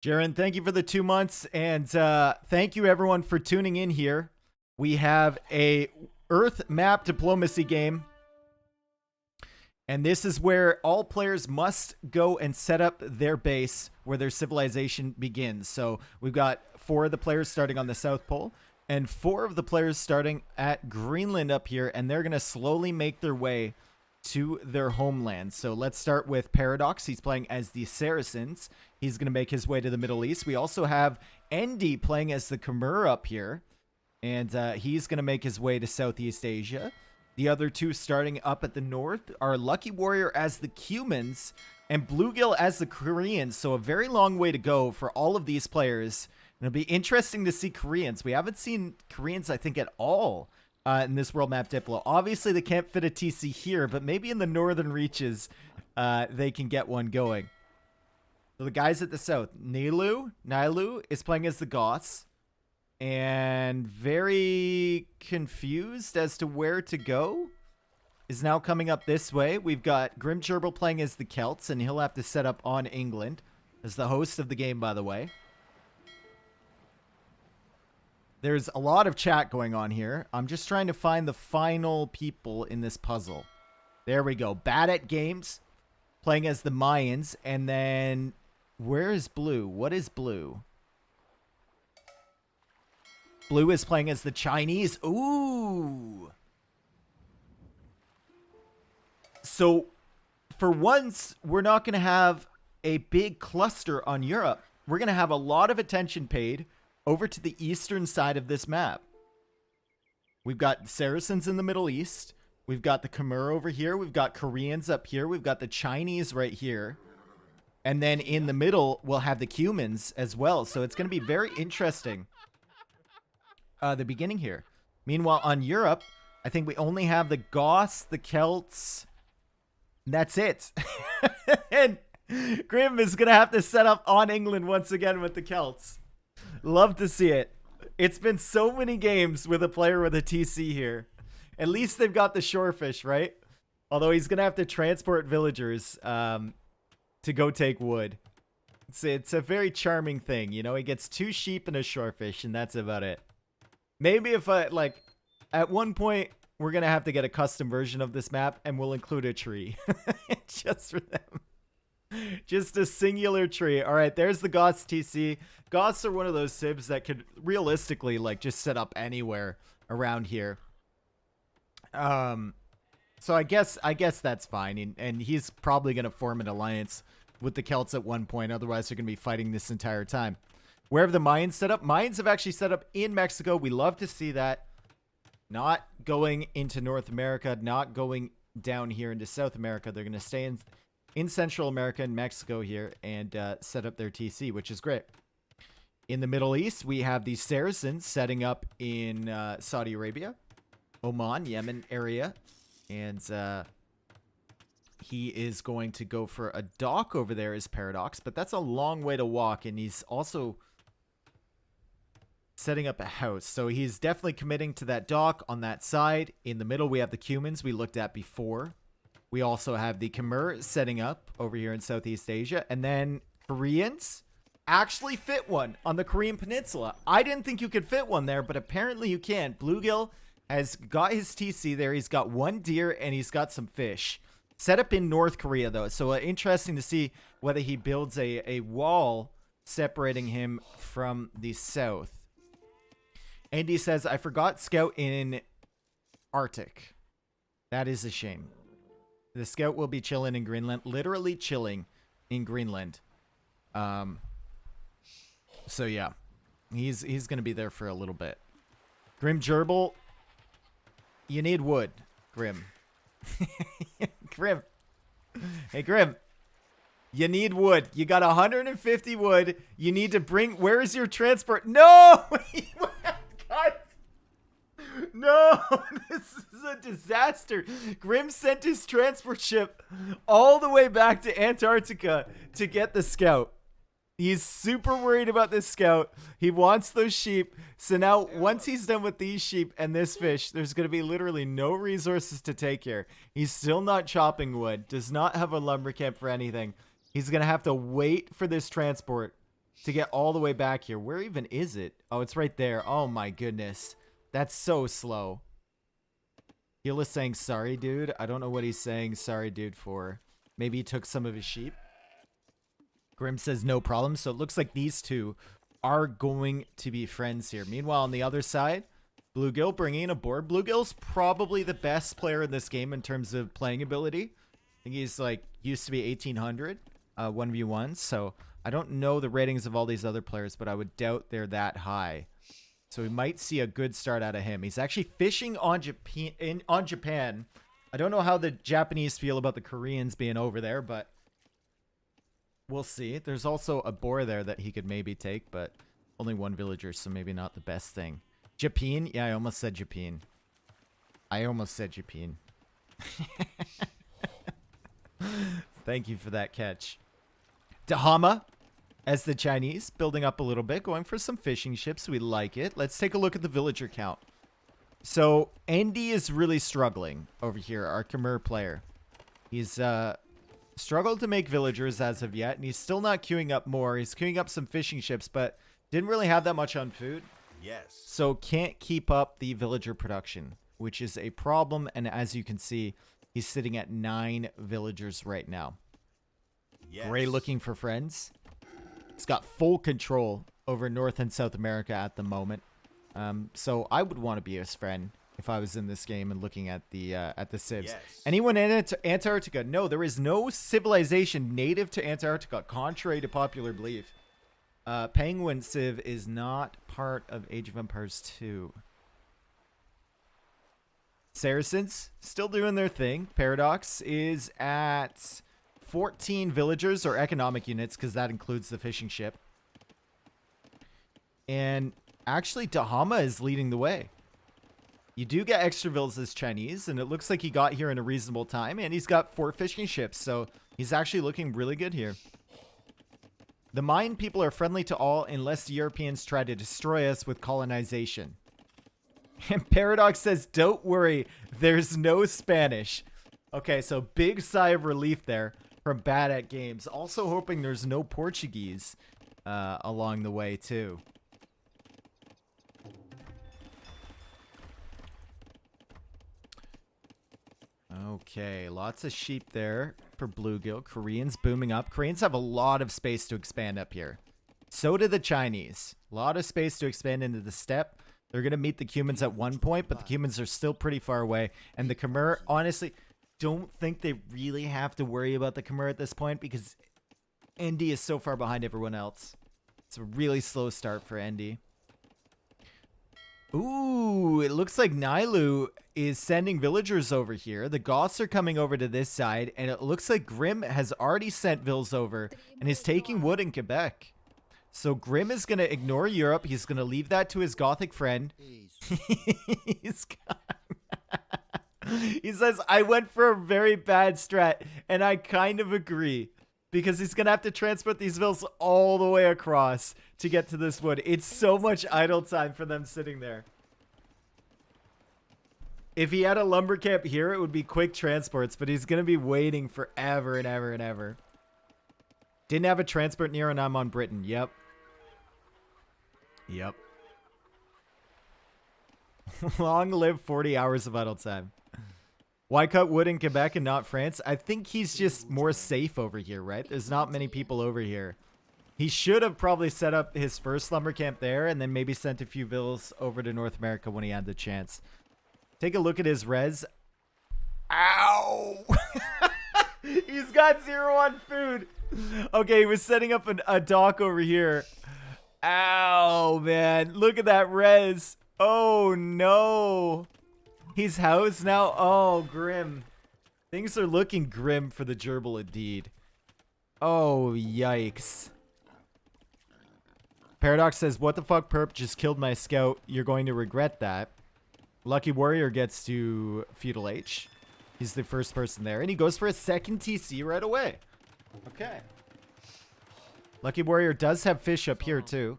Jaron, thank you for the 2 months, and thank you everyone for tuning in here. We have a Earth map diplomacy game, and this is where all players must go and set up their base where their civilization begins. So we've got 4 of the players starting on the South Pole, and 4 of the players starting at Greenland up here, and they're going to slowly make their way to their homeland. So let's start with Paradox. He's playing as the Saracens. He's going to make his way to the Middle East. We also have Endy playing as the Khmer up here, and he's going to make his way to Southeast Asia. The other 2 starting up at the north are Lucky Warrior as the Cumans and Bluegill as the Koreans. So a very long way to go for all of these players. And it'll be interesting to see Koreans. We haven't seen Koreans, I think, at all in this World Map Diplo. Obviously, they can't fit a TC here, but maybe in the northern reaches, they can get one going. So the guys at the south, Nilu is playing as the Goths, and very confused as to where to go. Is now coming up this way. We've got Grim Gerbil playing as the Celts, and he'll have to set up on England as the host of the game, by the way. There's a lot of chat going on here. I'm just trying to find the final people in this puzzle. There we go. Bad at Games playing as the Mayans, and then where is Blue? What is Blue? Blue is playing as the Chinese. Ooh. So, for once, we're not going to have a big cluster on Europe. We're going to have a lot of attention paid over to the eastern side of this map. We've got Saracens in the Middle East. We've got the Khmer over here. We've got Koreans up here. We've got the Chinese right here. And then in the middle, we'll have the Cumans as well. So it's going to be very interesting. The beginning here. Meanwhile, on Europe, I think we only have the Goths, the Celts. And that's it. And Grim is going to have to set up on England once again with the Celts. Love to see it. It's been so many games with a player with a TC here. At least they've got the shorefish, right? Although he's going to have to transport villagers to go take wood. It's a very charming thing. You know, he gets 2 sheep and a shorefish, and that's about it. Maybe if at one point, we're going to have to get a custom version of this map, and we'll include a tree. Just for them. Just a singular tree. All right, there's the Goths TC. Goths are one of those civs that could realistically, just set up anywhere around here. So I guess that's fine. And he's probably going to form an alliance with the Celts at one point. Otherwise, they're going to be fighting this entire time. Where have the Mayans set up? Mayans have actually set up in Mexico. We love to see that. Not going into North America, not going down here into South America. They're going to stay in Central America and Mexico here and set up their TC, which is great. In the Middle East, we have the Saracens setting up in Saudi Arabia, Oman, Yemen area. And he is going to go for a dock over there as Paradox, but that's a long way to walk, and he's also setting up a house. So he's definitely committing to that dock on that side. In the middle, we have the Cumans we looked at before. We also have the Khmer setting up over here in Southeast Asia. And then Koreans actually fit one on the Korean Peninsula. I didn't think you could fit one there, but apparently you can. Bluegill has got his TC there. He's got 1 deer and he's got some fish. Set up in North Korea, though. So interesting to see whether he builds a wall separating him from the south. Andy says, I forgot Scout in Arctic. That is a shame. The Scout will be chilling in Greenland. Literally chilling in Greenland. So, yeah. He's going to be there for a little bit. Grim Gerbil. You need wood, Grim. Grim. Hey, Grim. You need wood. You got 150 wood. You need to bring... Where is your transport? No! God. No! This is a disaster. Grim sent his transport ship all the way back to Antarctica to get the Scout. He's super worried about this Scout. He wants those sheep. So now, once he's done with these sheep and this fish, there's going to be literally no resources to take here. He's still not chopping wood. Does not have a lumber camp for anything. He's going to have to wait for this transport to get all the way back here. Where even is it? Oh, it's right there. Oh my goodness. That's so slow. Gil is saying sorry, dude. I don't know what he's saying sorry, dude, for. Maybe he took some of his sheep. Grim says no problem. So it looks like these two are going to be friends here. Meanwhile, on the other side, Bluegill bringing in a board. Bluegill's probably the best player in this game in terms of playing ability. I think he's like used to be 1800 1v1. So I don't know the ratings of all these other players, but I would doubt they're that high. So we might see a good start out of him. He's actually fishing on Japan. I don't know how the Japanese feel about the Koreans being over there, but we'll see. There's also a boar there that he could maybe take, but only one villager, so maybe not the best thing. Japan? Yeah, I almost said Japan. Thank you for that catch. Dahama, as the Chinese, building up a little bit, going for some fishing ships. We like it. Let's take a look at the villager count. So, Andy is really struggling over here, our Khmer player. He's struggled to make villagers as of yet, and he's still not queuing up more. He's queuing up some fishing ships, but didn't really have that much on food. Yes. So can't keep up the villager production, which is a problem. And as you can see, he's sitting at 9 villagers right now. Yes. Gray looking for friends. He's got full control over North and South America at the moment. So I would want to be his friend if I was in this game and looking at the civs. Yes. Anyone in Antarctica? No, there is no civilization native to Antarctica, contrary to popular belief. Penguin Civ is not part of Age of Empires 2. Saracens still doing their thing. Paradox is at 14 villagers or economic units, because that includes the fishing ship. And actually, Dahama is leading the way. You do get extra villas as Chinese, and it looks like he got here in a reasonable time, and he's got 4 fishing ships, so he's actually looking really good here. The Mayan people are friendly to all unless the Europeans try to destroy us with colonization. And Paradox says, don't worry, there's no Spanish. Okay, so big sigh of relief there from Bad at Games. Also hoping there's no Portuguese along the way, too. Okay, lots of sheep there for Bluegill. Koreans booming up. Koreans have a lot of space to expand up here. So do the Chinese. A lot of space to expand into the steppe. They're going to meet the Cumans at one point, but the Cumans are still pretty far away. And the Khmer, honestly, don't think they really have to worry about the Khmer at this point because Endy is so far behind everyone else. It's a really slow start for Endy. Ooh, it looks like Nailu is sending villagers over here. The Goths are coming over to this side, and it looks like Grim has already sent vills over and is taking wood in Quebec. So Grim is going to ignore Europe. He's going to leave that to his Gothic friend. He says, I went for a very bad strat, and I kind of agree. Because he's going to have to transport these vills all the way across to get to this wood. It's so much idle time for them sitting there. If he had a lumber camp here, it would be quick transports, but he's going to be waiting forever and ever and ever. Didn't have a transport near and I'm on Britain. Yep. Yep. Long live 40 hours of idle time. Why cut wood in Quebec and not France? I think he's just more safe over here, right? There's not many people over here. He should have probably set up his first lumber camp there and then maybe sent a few vills over to North America when he had the chance. Take a look at his res. Ow! He's got 0 on food. Okay, he was setting up a dock over here. Ow, man. Look at that res. Oh, no. He's housed now? Oh, grim. Things are looking grim for the gerbil indeed. Oh, yikes. Paradox says, what the fuck, perp? Just killed my scout. You're going to regret that. Lucky Warrior gets to Feudal H. He's the first person there. And he goes for a second TC right away. Okay. Lucky Warrior does have fish up here, too.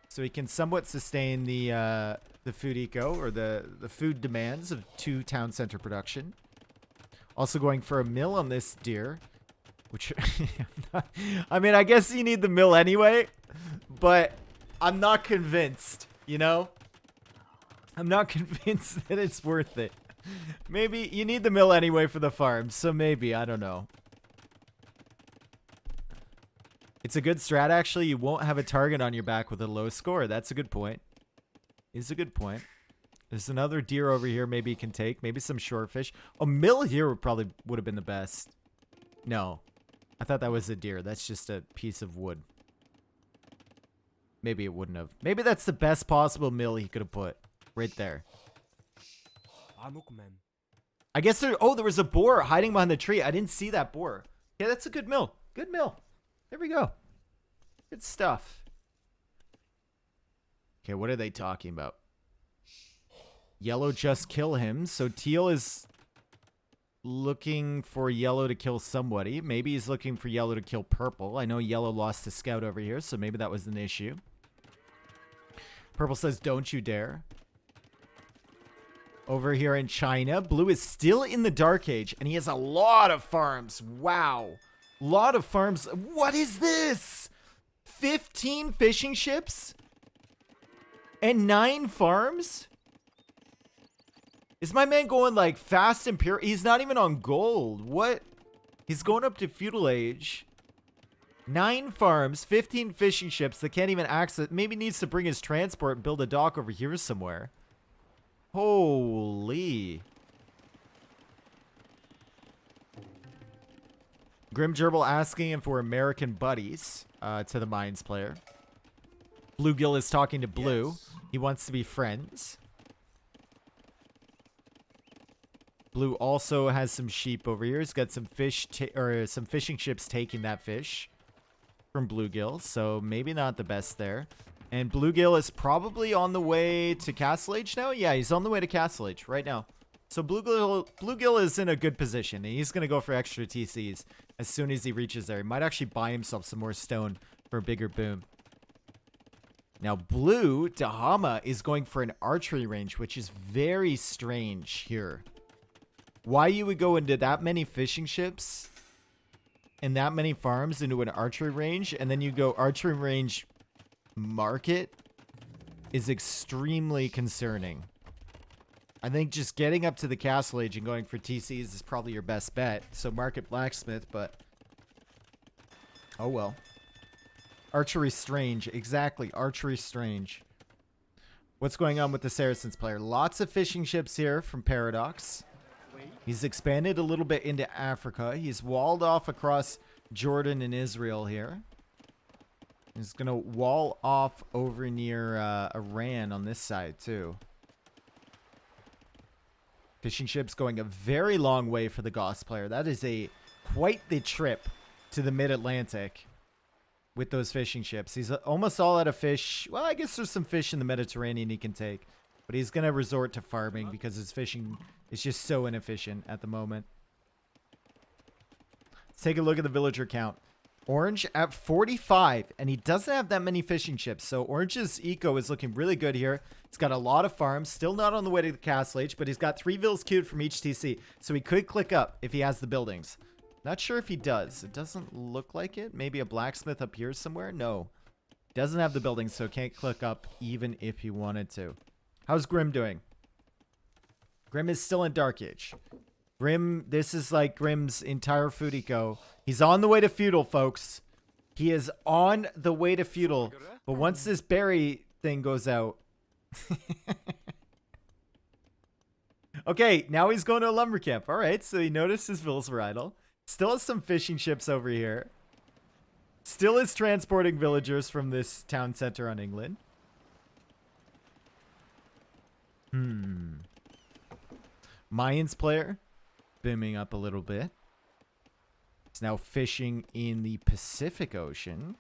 So he can somewhat sustain the food eco or the food demands of 2 town center production. Also going for a mill on this deer, which I mean, I guess you need the mill anyway, but I'm not convinced, you know? I'm not convinced that it's worth it. Maybe you need the mill anyway for the farm, so maybe, I don't know. It's a good strat, actually. You won't have a target on your back with a low score. That's a good point. Is a good point. There's another deer over here maybe you can take. Maybe some shorefish. A mill here would have been the best. No. I thought that was a deer. That's just a piece of wood. Maybe it wouldn't have. Maybe that's the best possible mill he could have put. Right there. I guess there was a boar hiding behind the tree. I didn't see that boar. Yeah, that's a good mill. Good mill. There we go. Good stuff. Okay, what are they talking about? Yellow just kill him. So teal is looking for yellow to kill somebody. Maybe he's looking for yellow to kill purple. I know yellow lost a scout over here, so maybe that was an issue. Purple says, don't you dare. Over here in China, blue is still in the Dark Age, and he has a lot of farms. Wow. Lot of farms. What is this? 15 fishing ships? And 9 farms? Is my man going like fast and pure? He's not even on gold. What? He's going up to feudal age. 9 farms, 15 fishing ships that can't even access. Maybe needs to bring his transport and build a dock over here somewhere. Holy. Grim Gerbil asking him for American buddies to the Mines player. Bluegill is talking to Blue. Yes. He wants to be friends. Blue also has some sheep over here. He's got some fish or some fishing ships taking that fish from Bluegill, so maybe not the best there. And Bluegill is probably on the way to Castle Age now. Yeah, he's on the way to Castle Age right now. So Bluegill is in a good position. And he's going to go for extra TCs as soon as he reaches there. He might actually buy himself some more stone for a bigger boom. Now, Blue, Dahama, is going for an archery range, which is very strange here. Why you would go into that many fishing ships and that many farms into an archery range, and then you go archery range market is extremely concerning. I think just getting up to the Castle Age and going for TCs is probably your best bet. So market blacksmith, but oh well. Archery strange. Exactly. Archery strange. What's going on with the Saracens player? Lots of fishing ships here from Paradox. He's expanded a little bit into Africa. He's walled off across Jordan and Israel here. He's going to wall off over near Iran on this side too. Fishing ships going a very long way for the Goss player. That is quite the trip to the mid-Atlantic with those fishing ships. He's almost all out of fish. Well, I guess there's some fish in the Mediterranean he can take. But he's going to resort to farming because his fishing is just so inefficient at the moment. Let's take a look at the villager count. Orange at 45, and he doesn't have that many fishing ships. So Orange's eco is looking really good here. He's got a lot of farms, still not on the way to the Castle Age, but he's got 3 vills queued from each TC. So he could click up if he has the buildings. Not sure if he does. It doesn't look like it. Maybe a blacksmith up here somewhere? No. Doesn't have the buildings, so can't click up even if he wanted to. How's Grim doing? Grim is still in Dark Age. Grim, this is like Grim's entire food eco. He's on the way to feudal, folks. He is on the way to feudal. But once this berry thing goes out. Okay, now he's going to a lumber camp. All right, so he noticed his villas were idle. Still has some fishing ships over here. Still is transporting villagers from this town center on England. Mayans player booming up a little bit. It's now fishing in the Pacific Ocean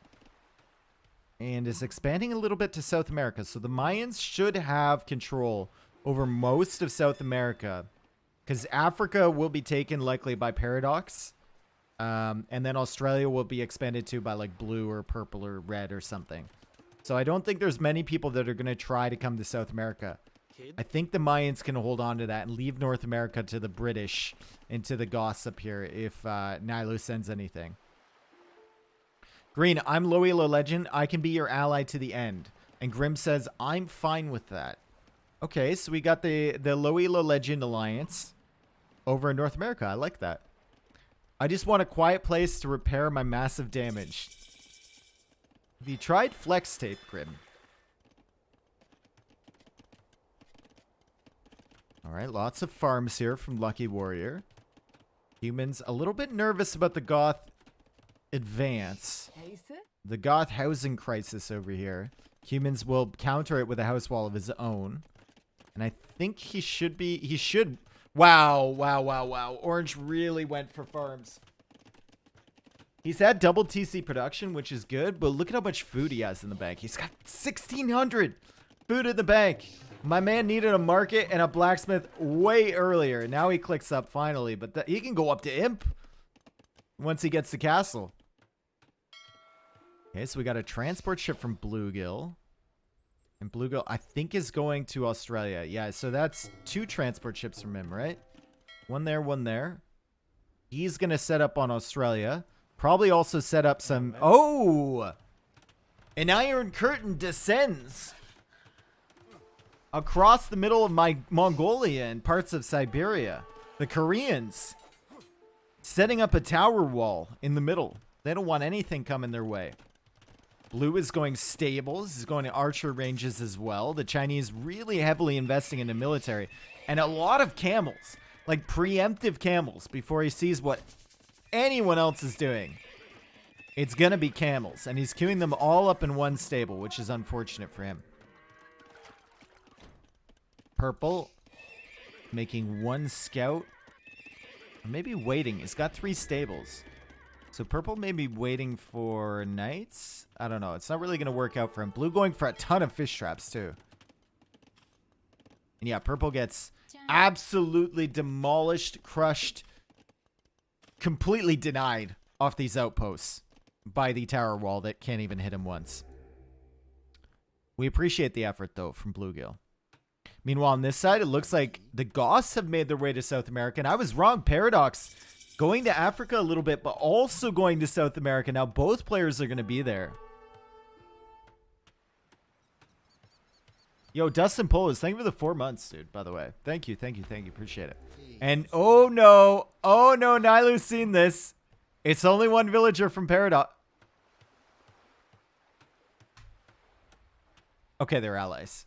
and is expanding a little bit to South America. So the Mayans should have control over most of South America because Africa will be taken likely by Paradox. And then Australia will be expanded to by like blue or purple or red or something. So I don't think there's many people that are going to try to come to South America. I think the Mayans can hold on to that and leave North America to the British and to the Goss up here if Nilo sends anything. Green, I'm Loyola Legend. I can be your ally to the end. And Grim says, I'm fine with that. Okay, so we got the Loyola Legend Alliance over in North America. I like that. I just want a quiet place to repair my massive damage. Have you tried flex tape, Grim? Alright, lots of farms here from Lucky Warrior. Humans a little bit nervous about the Goth advance. The Goth housing crisis over here. Humans will counter it with a house wall of his own. And I think he should be... He should... Wow, wow, wow, wow. Orange really went for farms. He's had double TC production, which is good. But look at how much food he has in the bank. He's got 1,600 food in the bank. My man needed a market and a blacksmith way earlier. Now he clicks up finally. But he can go up to Imp once he gets to Castle. Okay, so we got a transport ship from Bluegill. And Bluegill, I think, is going to Australia. Yeah, so that's 2 transport ships from him, right? One there, one there. He's going to set up on Australia. Probably also set up some... Oh! An Iron Curtain descends across the middle of Mongolia and parts of Siberia. The Koreans setting up a tower wall in the middle. They don't want anything coming their way. Blue is going stables. He's going to archer ranges as well. The Chinese really heavily investing in the military. And a lot of camels. Like preemptive camels before he sees what anyone else is doing. It's going to be camels. And he's queuing them all up in one stable, which is unfortunate for him. Purple making 1 scout. Maybe waiting. He's got 3 stables. So purple may be waiting for knights. I don't know. It's not really going to work out for him. Blue going for a ton of fish traps too. And yeah, purple gets absolutely demolished, crushed, completely denied off these outposts by the tower wall that can't even hit him once. We appreciate the effort though from Bluegill. Meanwhile, on this side, it looks like the Goths have made their way to South America. And I was wrong. Paradox going to Africa a little bit, but also going to South America. Now both players are going to be there. Yo, Dustin Polis, thank you for the 4 months, dude, by the way. Thank you, thank you, thank you. Appreciate it. And oh no, Nilu's seen this. It's only 1 villager from Paradox. Okay, they're allies.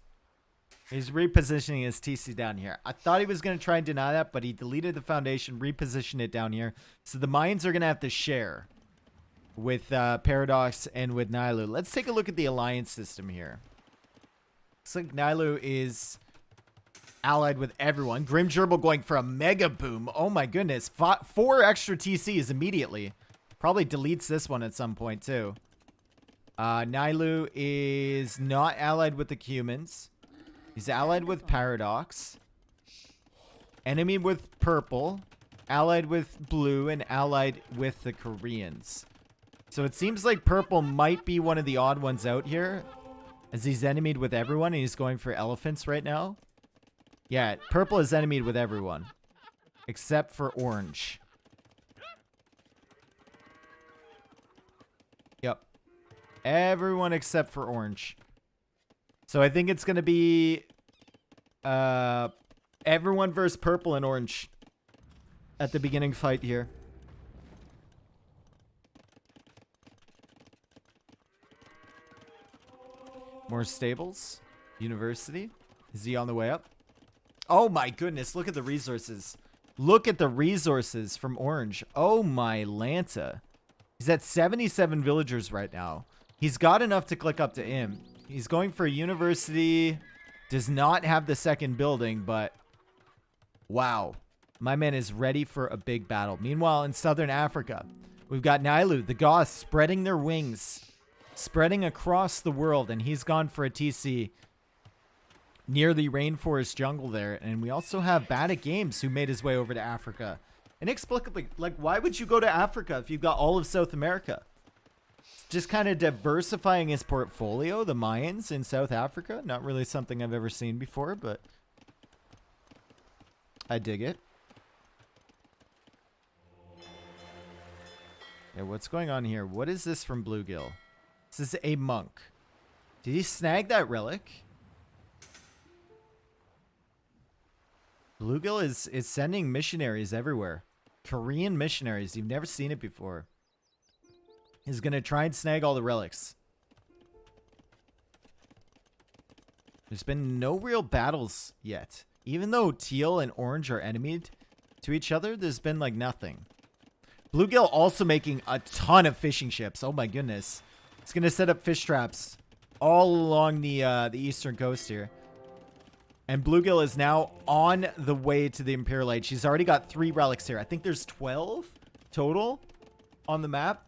He's repositioning his TC down here. I thought he was going to try and deny that, but he deleted the foundation, repositioned it down here. So the mines are going to have to share with Paradox and with Nilu. Let's take a look at the alliance system here. Looks like Nilu is allied with everyone. Grim Gerbil going for a mega boom. Oh my goodness. 4 extra TCs immediately. Probably deletes this one at some point too. Nilu is not allied with the humans. He's allied with Paradox. Enemy with purple. Allied with blue. And allied with the Koreans. So it seems like purple might be one of the odd ones out here. As he's enemied with everyone. And he's going for elephants right now. Yeah, purple is enemied with everyone. Except for orange. Yep. Everyone except for orange. So I think it's going to be everyone versus purple and orange at the beginning fight here. More stables. University. Is he on the way up? Oh my goodness. Look at the resources. Look at the resources from orange. Oh my Lanta. He's at 77 villagers right now. He's got enough to click up to him. He's going for a university. Does not have the second building, but wow. My man is ready for a big battle. Meanwhile, in Southern Africa, we've got Nilu, the Goths, spreading their wings. Spreading across the world, and he's gone for a TC near the rainforest jungle there. And we also have Bada Games, who made his way over to Africa. Inexplicably, like, why would you go to Africa if you've got all of South America? Just kind of diversifying his portfolio, the Mayans in South Africa. Not really something I've ever seen before, but I dig it. Okay, what's going on here? What is this from Bluegill? This is a monk. Did he snag that relic? Bluegill is sending missionaries everywhere. Korean missionaries. You've never seen it before. He's going to try and snag all the relics. There's been no real battles yet. Even though teal and orange are enemied to each other, there's been like nothing. Bluegill also making a ton of fishing ships. Oh my goodness. It's going to set up fish traps all along the eastern coast here. And Bluegill is now on the way to the Imperial Age. She's already got 3 relics here. I think there's 12 total on the map.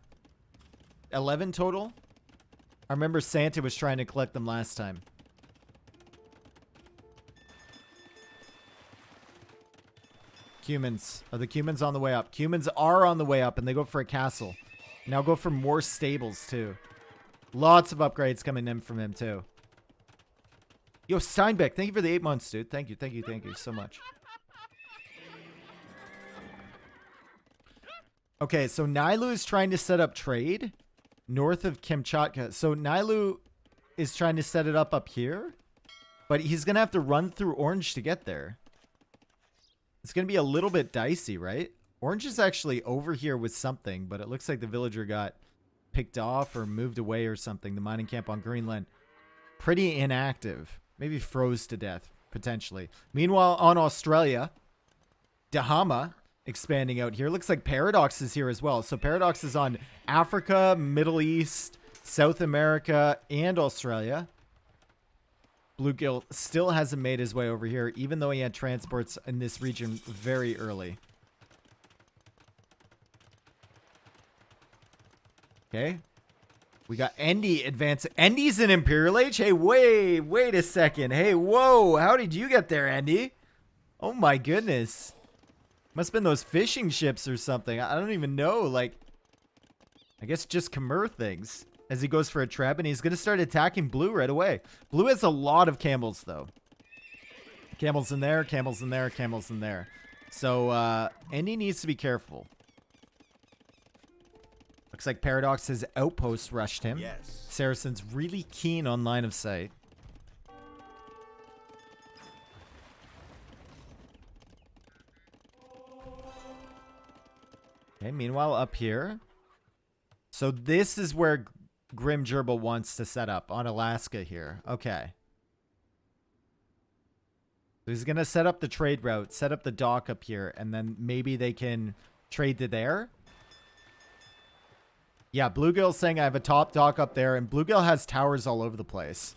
11 total. I remember Santa was trying to collect them last time. Cumans. Are the Cumans on the way up? Cumans are on the way up, and they go for a castle. Now go for more stables, too. Lots of upgrades coming in from him, too. Yo, Steinbeck, thank you for the 8 months, dude. Thank you so much. Okay, so Nailu is trying to set up trade north of Kamchatka. So Nailu is trying to set it up here, but he's going to have to run through Orange to get there. It's going to be a little bit dicey, right? Orange is actually over here with something, but it looks like the villager got picked off or moved away or something. The mining camp on Greenland. Pretty inactive. Maybe froze to death, potentially. Meanwhile, on Australia, Dahama expanding out here. Looks like Paradox is here as well. So Paradox is on Africa, Middle East, South America, and Australia. Bluegill still hasn't made his way over here, even though he had transports in this region very early. Okay. We got Endy advancing. Endy's in Imperial Age? Hey, wait a second. Hey, whoa. How did you get there, Endy? Oh my goodness. Must have been those fishing ships or something. I don't even know. Like, I guess just Khmer things. As he goes for a trap, and he's going to start attacking Blue right away. Blue has a lot of camels, though. Camels in there, camels in there, camels in there. So, Endy needs to be careful. Looks like Paradox's outpost rushed him. Yes. Saracen's really keen on line of sight. Okay, meanwhile, up here. So this is where Grim Gerbil wants to set up, on Alaska here. Okay. So he's going to set up the trade route, set up the dock up here, and then maybe they can trade to there. Yeah, Bluegill's saying I have a top dock up there, and Bluegill has towers all over the place.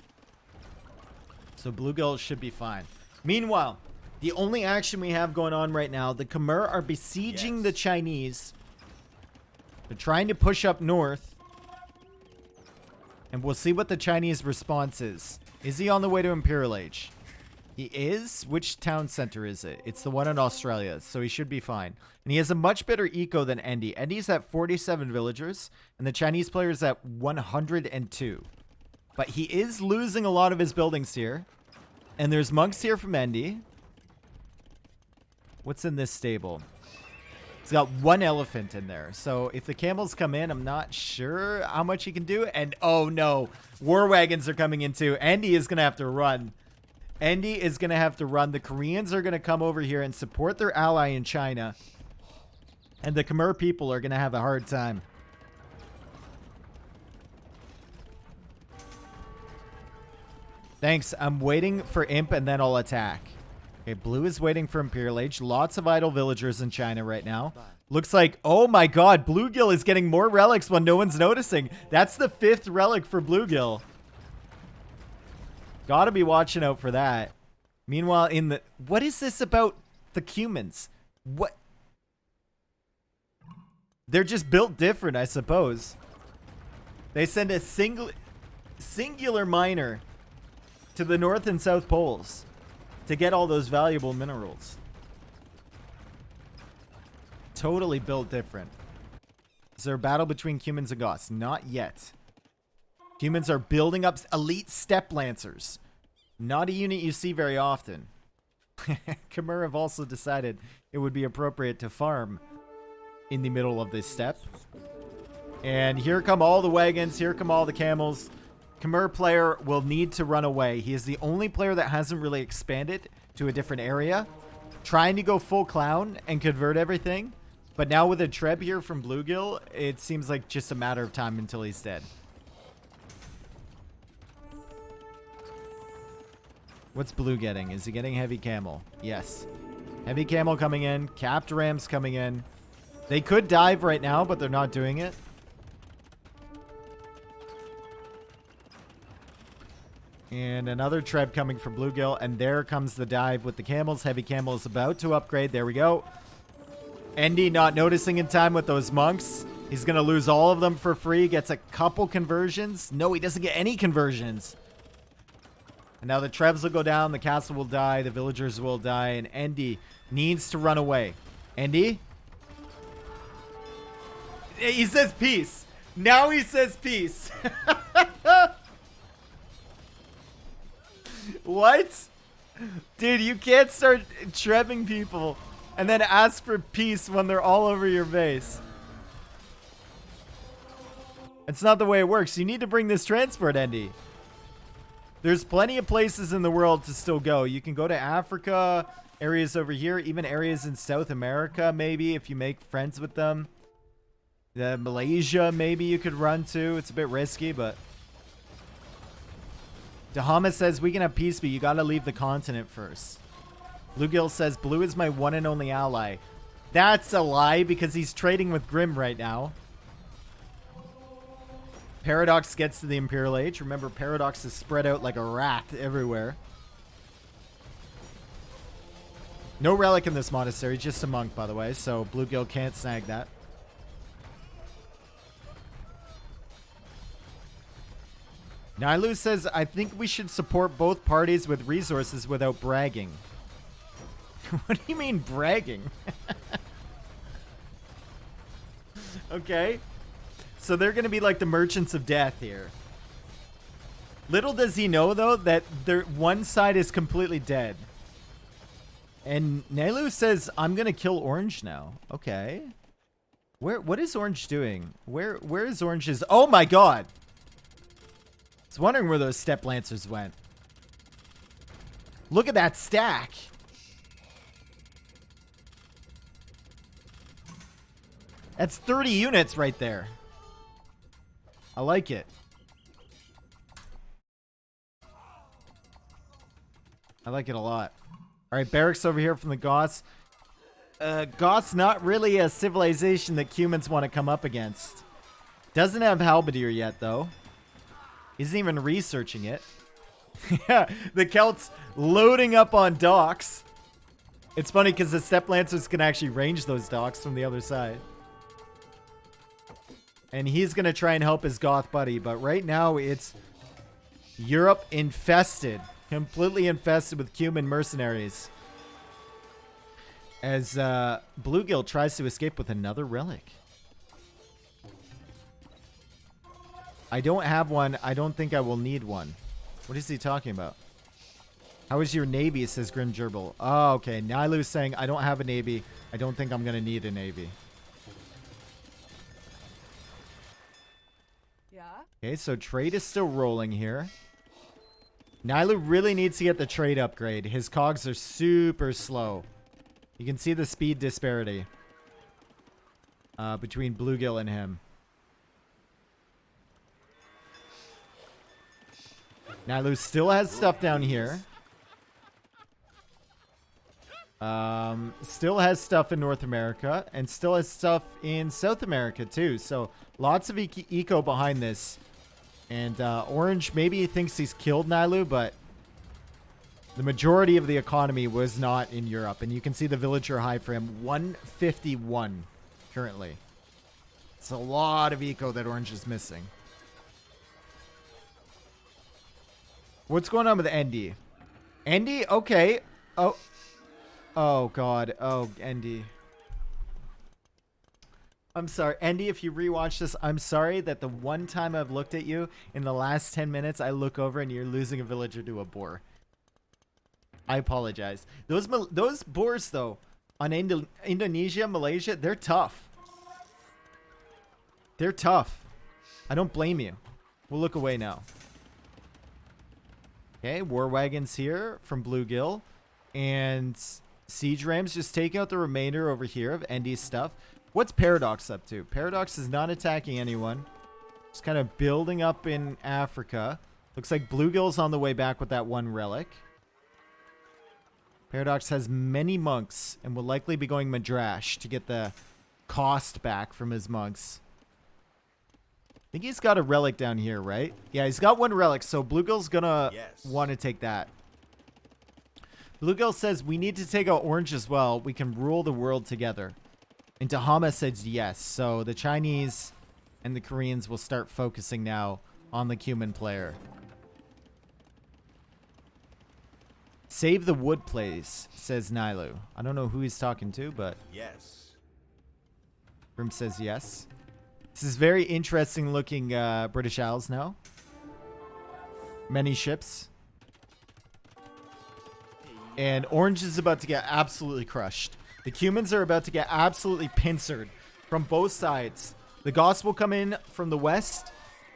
So Bluegill should be fine. Meanwhile, the only action we have going on right now, the Khmer are besieging the Chinese. They're trying to push up north. And we'll see what the Chinese response is. Is he on the way to Imperial Age? He is? Which town center is it? It's the one in Australia, so he should be fine. And he has a much better eco than Endy. Endy's at 47 villagers, and the Chinese player is at 102. But he is losing a lot of his buildings here. And there's monks here from Endy. What's in this stable? He's got 1 elephant in there. So if the camels come in, I'm not sure how much he can do. And oh no, war wagons are coming in too. Endy is going to have to run. Endy is going to have to run. The Koreans are going to come over here and support their ally in China. And the Khmer people are going to have a hard time. Thanks. I'm waiting for Imp and then I'll attack. Okay, Blue is waiting for Imperial Age. Lots of idle villagers in China right now. Looks like, oh my god, Bluegill is getting more relics when no one's noticing. That's the 5th relic for Bluegill. Gotta be watching out for that. Meanwhile, in the... What is this about the Cumans? What? They're just built different, I suppose. They send a singular miner to the North and South Poles to get all those valuable minerals. Totally built different. Is there a battle between Cumans and Goths? Not yet. Humans are building up elite steppe lancers. Not a unit you see very often. Khmer have also decided it would be appropriate to farm in the middle of this steppe. And here come all the wagons. Here come all the camels. Khmer player will need to run away. He is the only player that hasn't really expanded to a different area. Trying to go full clown and convert everything. But now with a Treb here from Bluegill, it seems like just a matter of time until he's dead. What's Blue getting? Is he getting heavy camel? Yes. Heavy camel coming in. Capped rams coming in. They could dive right now, but they're not doing it. And another Treb coming from Bluegill. And there comes the dive with the camels. Heavy camel is about to upgrade. There we go. Endy not noticing in time with those monks. He's going to lose all of them for free. Gets a couple conversions. No, he doesn't get any conversions. And now the Trebs will go down. The castle will die. The villagers will die. And Endy needs to run away. Endy? He says peace. Now he says peace. What? Dude, you can't start trebbing people and then ask for peace when they're all over your base. It's not the way it works. You need to bring this transport, Endy. There's plenty of places in the world to still go. You can go to Africa, areas over here, even areas in South America, maybe, if you make friends with them. Malaysia, maybe you could run to. It's a bit risky, but... Dahama says, we can have peace, but you gotta leave the continent first. Bluegill says, Blue is my one and only ally. That's a lie, because he's trading with Grim right now. Paradox gets to the Imperial Age. Remember, Paradox is spread out like a rat everywhere. No relic in this monastery, just a monk, by the way, so Bluegill can't snag that. Nailu says, I think we should support both parties with resources without bragging. What do you mean bragging? Okay. So they're going to be like the merchants of death here. Little does he know, though, that one side is completely dead. And Nailu says, I'm going to kill Orange now. Okay. What is Orange doing? Where is Orange's... Oh my god! I was wondering where those step lancers went. Look at that stack. That's 30 units right there. I like it. I like it a lot. All right, barracks over here from the Goths. Goths not really a civilization that humans want to come up against. Doesn't have halberdier yet, though. Isn't even researching it. Yeah, the Celts loading up on docks. It's funny because the Step Lancers can actually range those docks from the other side. And he's going to try and help his Goth buddy. But right now, it's Europe infested. Completely infested with human mercenaries. As Bluegill tries to escape with another relic. I don't have one. I don't think I will need one. What is he talking about? How is your navy, says Grim Gerbil. Oh, okay. Nailu's saying, I don't have a navy. I don't think I'm going to need a navy. Yeah. Okay, so trade is still rolling here. Nailu really needs to get the trade upgrade. His cogs are super slow. You can see the speed disparity between Bluegill and him. Nailu still has stuff down here. Still has stuff in North America. And still has stuff in South America, too. So, lots of eco behind this. And Orange maybe thinks he's killed Nailu, but the majority of the economy was not in Europe. And you can see the villager high for him. 151 currently. It's a lot of eco that Orange is missing. What's going on with Endy? Endy? Okay. Oh. Oh, God. Oh, Endy. I'm sorry. Endy, if you rewatch this, I'm sorry that the one time I've looked at you in the last 10 minutes, I look over and you're losing a villager to a boar. I apologize. Those boars, though, on Indonesia, Malaysia, they're tough. They're tough. I don't blame you. We'll look away now. Okay, war wagons here from Bluegill. And siege rams just take out the remainder over here of Endy's stuff. What's Paradox up to? Paradox is not attacking anyone. Just kind of building up in Africa. Looks like Bluegill's on the way back with that one relic. Paradox has many monks and will likely be going Madrash to get the cost back from his monks. I think he's got a relic down here, right? Yeah, he's got one relic, so Bluegill's gonna want to take that. Bluegill says, we need to take out Orange as well. We can rule the world together. And Tahama says yes. So the Chinese and the Koreans will start focusing now on the Cuman player. Save the wood place, says Nilu. I don't know who he's talking to, but... Yes. Grim says yes. This is very interesting looking British Isles now. Many ships. And Orange is about to get absolutely crushed. The Cumans are about to get absolutely pincered from both sides. The Goths will come in from the west.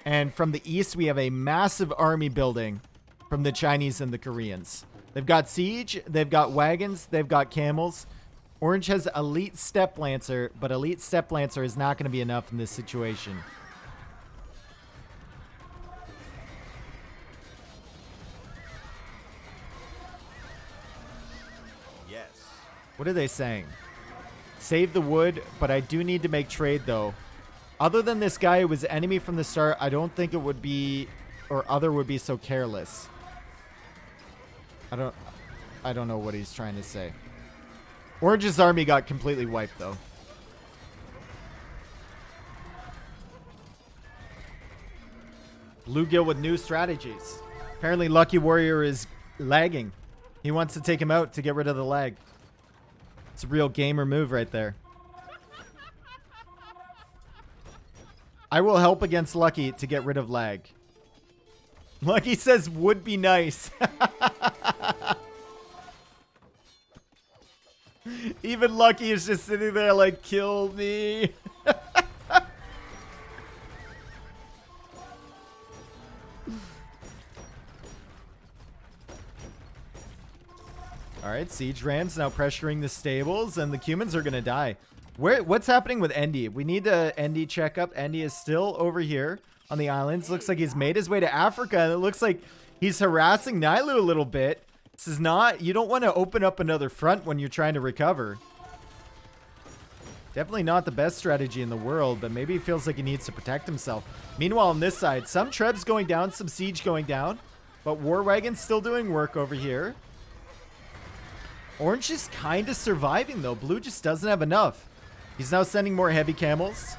And from the east, we have a massive army building from the Chinese and the Koreans. They've got siege. They've got wagons. They've got camels. Orange has elite step lancer, but elite step lancer is not going to be enough in this situation. Yes. What are they saying? Save the wood, but I do need to make trade though. Other than this guy who was enemy from the start, I don't think it would be, or other would be so careless. I don't know what he's trying to say. Orange's army got completely wiped though. Bluegill with new strategies. Apparently Lucky Warrior is lagging. He wants to take him out to get rid of the lag. It's a real gamer move right there. I will help against Lucky to get rid of lag. Lucky says would be nice. Even Lucky is just sitting there like, kill me. Alright, siege rams now pressuring the stables, and the Cumans are going to die. What's happening with Endy? We need the Endy checkup. Endy is still over here on the islands. Looks like he's made his way to Africa, and it looks like he's harassing Nilu a little bit. This is not... You don't want to open up another front when you're trying to recover. Definitely not the best strategy in the world, but maybe he feels like he needs to protect himself. Meanwhile, on this side, some Trebs going down, some siege going down, but War Wagon's still doing work over here. Orange is kind of surviving, though. Blue just doesn't have enough. He's now sending more heavy camels.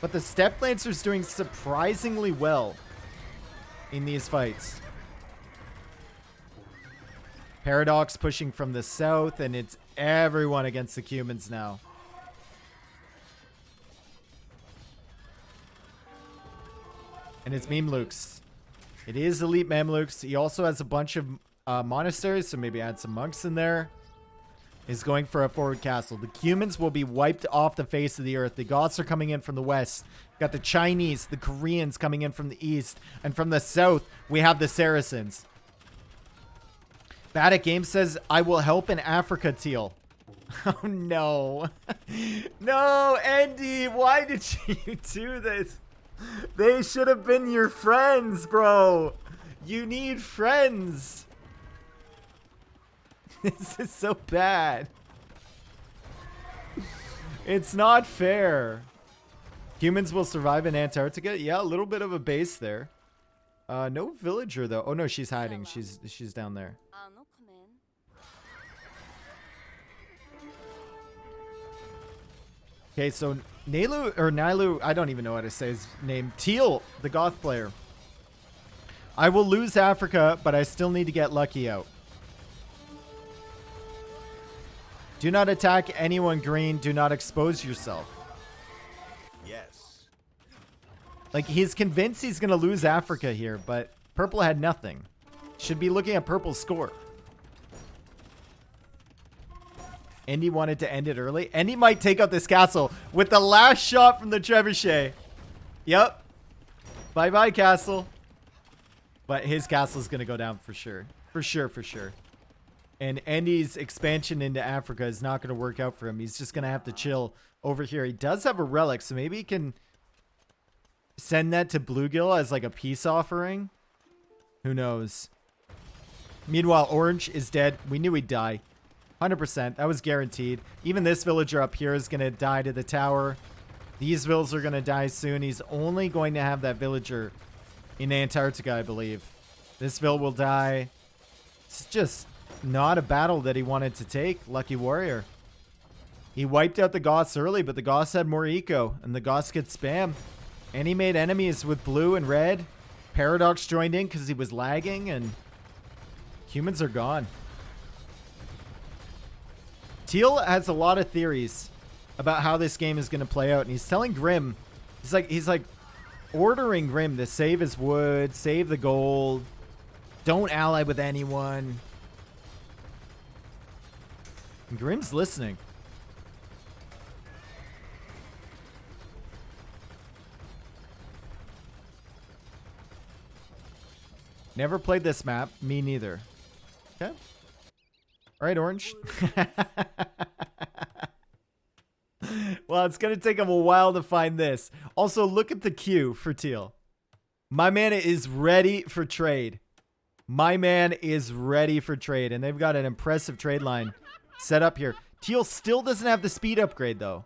But the Step Lancer's doing surprisingly well in these fights. Paradox pushing from the south, and it's everyone against the Cumans now. And it's Mamluks. It is elite Mamluks. He also has a bunch of monasteries, so maybe add some monks in there. Is going for a forward castle. The Cumans will be wiped off the face of the earth. The Goths are coming in from the west. Got the Chinese, the Koreans coming in from the east. And from the south, we have the Saracens. Bad at Game says, I will help in Africa, Teal. Oh, no. No, Andy, why did you do this? They should have been your friends, bro. You need friends. This is so bad. It's not fair. Humans will survive in Antarctica? Yeah, a little bit of a base there. No villager, though. Oh, no, she's hiding. She's down there. Okay, so Nilu, I don't even know how to say his name. Teal, the Goth player. I will lose Africa, but I still need to get Lucky out. Do not attack anyone green. Do not expose yourself. Yes. Like, he's convinced he's going to lose Africa here, but purple had nothing. Should be looking at purple's score. Endy wanted to end it early. Endy might take out this castle with the last shot from the trebuchet. Yep. Bye-bye, castle. But his castle's going to go down for sure. For sure, for sure. And Andy's expansion into Africa is not going to work out for him. He's just going to have to chill over here. He does have a relic, so maybe he can send that to Bluegill as like a peace offering. Who knows? Meanwhile, Orange is dead. We knew he'd die. 100%. That was guaranteed. Even this villager up here is going to die to the tower. These villas are going to die soon. He's only going to have that villager in Antarctica, I believe. This vill will die. It's just not a battle that he wanted to take. Lucky warrior. He wiped out the Goths early, but the Goths had more eco, and the Goths could spam. And he made enemies with blue and red. Paradox joined in because he was lagging, and humans are gone. Teal has a lot of theories about how this game is going to play out, and he's telling Grim, he's like ordering Grim to save his wood, save the gold, don't ally with anyone. And Grim's listening. Never played this map. Me neither. Okay. All right, Orange. Well, it's going to take him a while to find this. Also, look at the queue for Teal. My man is ready for trade. My man is ready for trade. And they've got an impressive trade line set up here. Teal still doesn't have the speed upgrade, though.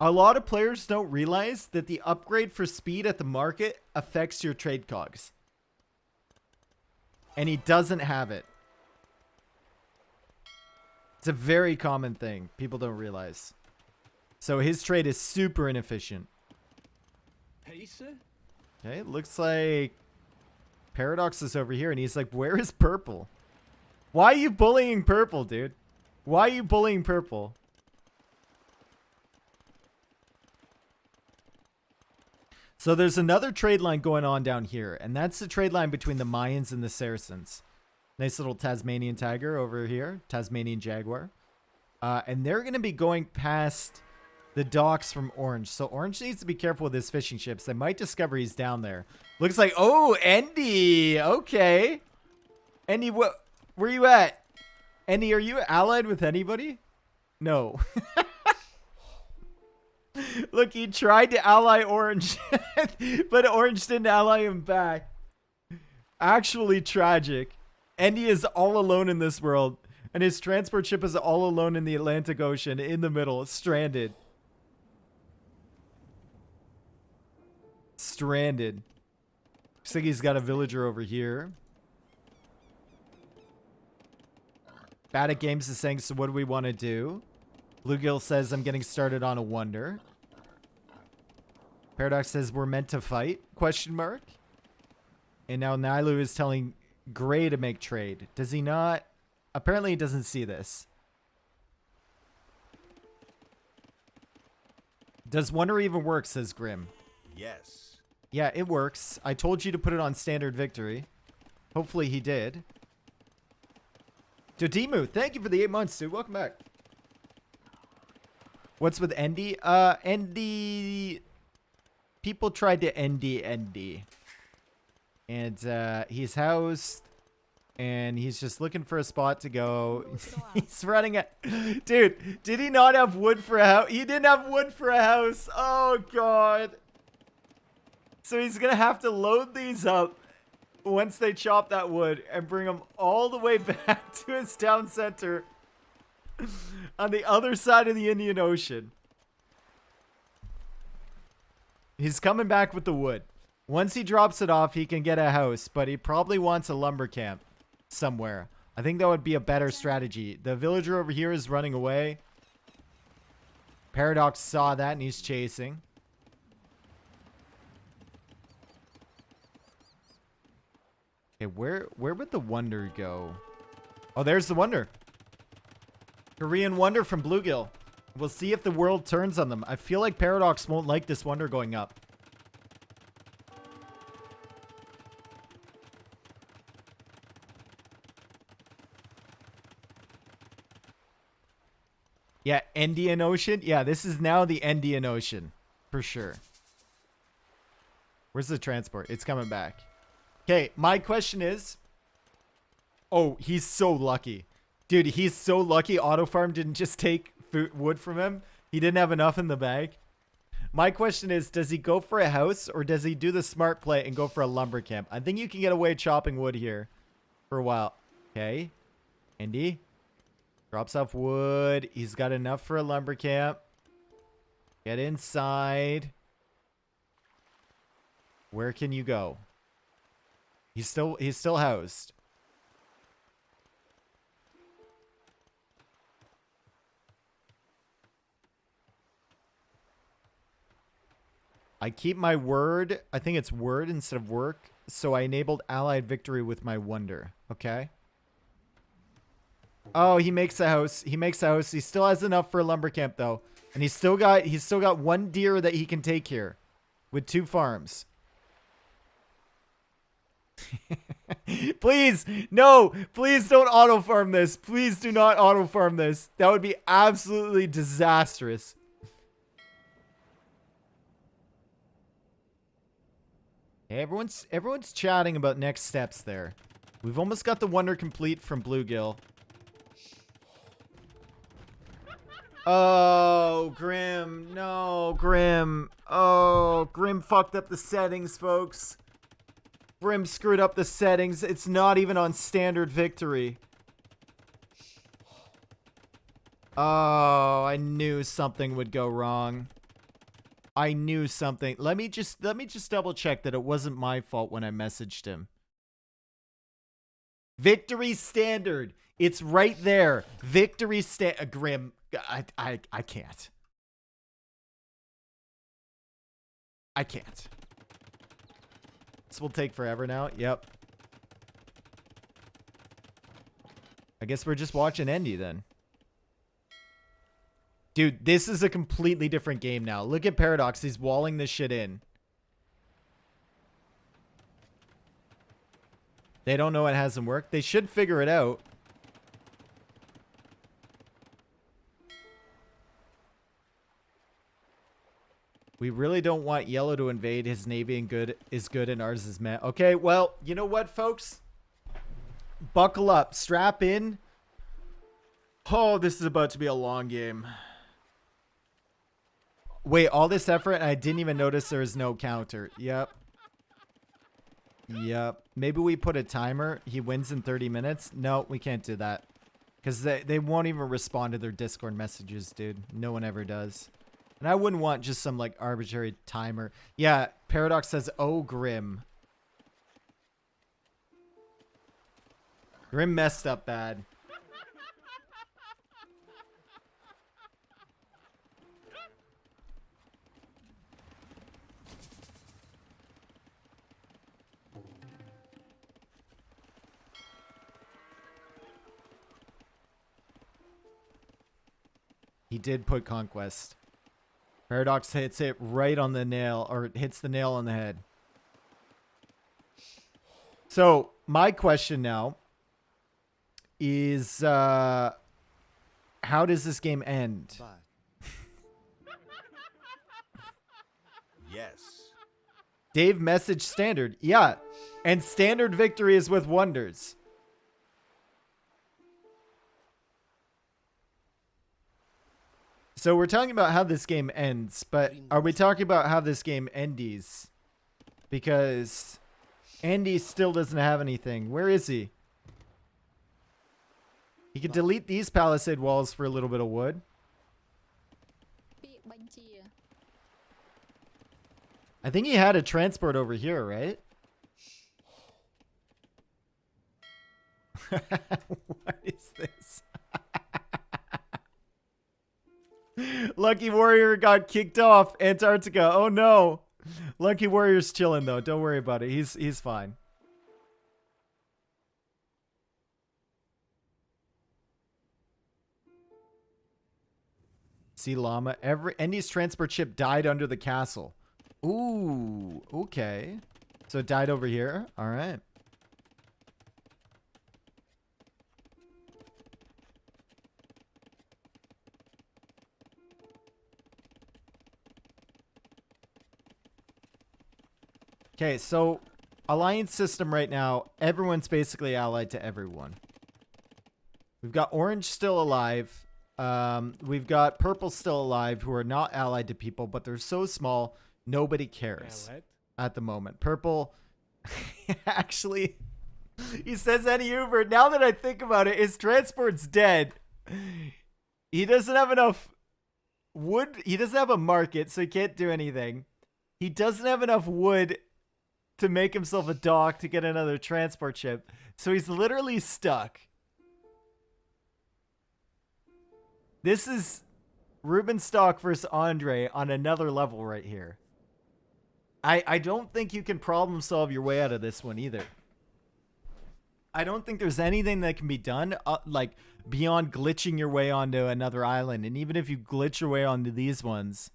A lot of players don't realize that the upgrade for speed at the market affects your trade cogs. And he doesn't have it. It's a very common thing. People don't realize. So his trade is super inefficient. Okay, looks like Paradox is over here. And he's like, where is purple? Why are you bullying purple, dude? Why are you bullying purple? So there's another trade line going on down here. And that's the trade line between the Mayans and the Saracens. Nice little Tasmanian tiger over here. Tasmanian jaguar. And they're going to be going past the docks from Orange. So Orange needs to be careful with his fishing ships. They might discover he's down there. Looks like, oh, Endy. Okay. Endy, where you at? Endy, are you allied with anybody? No. Look, he tried to ally Orange, but Orange didn't ally him back. Actually tragic. Endy is all alone in this world, and his transport ship is all alone in the Atlantic Ocean, in the middle, stranded. Stranded. Looks like he's got a villager over here. Bad Games is saying, so what do we want to do? Bluegill says, I'm getting started on a wonder. Paradox says, we're meant to fight? Question mark. And now Nilu is telling Gray to make trade. Does he not? Apparently he doesn't see this. Does wonder even work, says Grim. Yes. Yeah, it works. I told you to put it on standard victory. Hopefully he did. Dodimu, thank you for the 8 months, dude. Welcome back. What's with Endy? Endy... People tried to Endy. And he's housed. And he's just looking for a spot to go. He's running at... Dude, did he not have wood for a house? He didn't have wood for a house. Oh, God. So he's going to have to load these up once they chop that wood and bring them all the way back to his town center on the other side of the Indian Ocean. He's coming back with the wood. Once he drops it off, he can get a house, but he probably wants a lumber camp somewhere. I think that would be a better strategy. The villager over here is running away. Paradox saw that and he's chasing. Okay, where would the wonder go? Oh, there's the wonder. Korean wonder from Bluegill. We'll see if the world turns on them. I feel like Paradox won't like this wonder going up. Yeah, Indian Ocean. Yeah, this is now the Indian Ocean. For sure. Where's the transport? It's coming back. Okay, my question is... Oh, he's so lucky. Dude, he's so lucky Auto Farm didn't just take wood from him. He didn't have enough in the bag. My question is, does he go for a house or does he do the smart play and go for a lumber camp? I think you can get away chopping wood here for a while. Okay. Andy drops off wood. He's got enough for a lumber camp. Get inside. Where can you go? He's still housed. I keep my word. I think it's word instead of work. So I enabled allied victory with my wonder. Okay. Oh, he makes a house. He makes a house. He still has enough for a lumber camp though. And he's still got one deer that he can take here with 2 farms. Please, no, please don't auto farm this. Please do not auto farm this. That would be absolutely disastrous. Hey, everyone's chatting about next steps there. We've almost got the wonder complete from Bluegill. Oh, Grim. No, Grim. Oh, Grim fucked up the settings, folks. Grim screwed up the settings. It's not even on standard victory. Oh, I knew something would go wrong. I knew something. Let me just double check that it wasn't my fault when I messaged him. Victory standard. It's right there. Victory Grim. I can't. I can't. This will take forever now. Yep. I guess we're just watching Endy then. Dude, this is a completely different game now. Look at Paradox. He's walling this shit in. They don't know it hasn't worked. They should figure it out. We really don't want yellow to invade. His navy is good and ours is meh. Okay, well, you know what, folks? Buckle up. Strap in. Oh, this is about to be a long game. Wait, all this effort and I didn't even notice there is no counter. Yep. Yep. Maybe we put a timer. He wins in 30 minutes. No, we can't do that. Because they won't even respond to their Discord messages, dude. No one ever does. And I wouldn't want just some, like, arbitrary timer. Yeah, Paradox says, oh, Grim. Grim messed up bad. He did put Conquest. Paradox hits it right on the nail, or hits the nail on the head. So, my question now is, how does this game end? Yes. Dave message standard. Yeah. And standard victory is with wonders. So we're talking about how this game ends, but are we talking about how this game endies? Because Andy still doesn't have anything. Where is he? He could delete these palisade walls for a little bit of wood. I think he had a transport over here, right? What is this? Lucky Warrior got kicked off Antarctica. Oh no. Lucky Warrior's chilling though. Don't worry about it. He's fine. Sea llama. Andy's transport ship died under the castle. Ooh, okay. So it died over here. All right. Okay, so alliance system right now, everyone's basically allied to everyone. We've got orange still alive. We've got purple still alive who are not allied to people, but they're so small, nobody cares at the moment. Purple, actually, he says any Uber. Now that I think about it, his transport's dead. He doesn't have enough wood. He doesn't have a market, so he can't do anything. He doesn't have enough wood to make himself a dock to get another transport ship. So he's literally stuck. This is Ruben Stock versus Andre on another level right here. I don't think you can problem solve your way out of this one either. I don't think there's anything that can be done like beyond glitching your way onto another island. And even if you glitch your way onto these ones,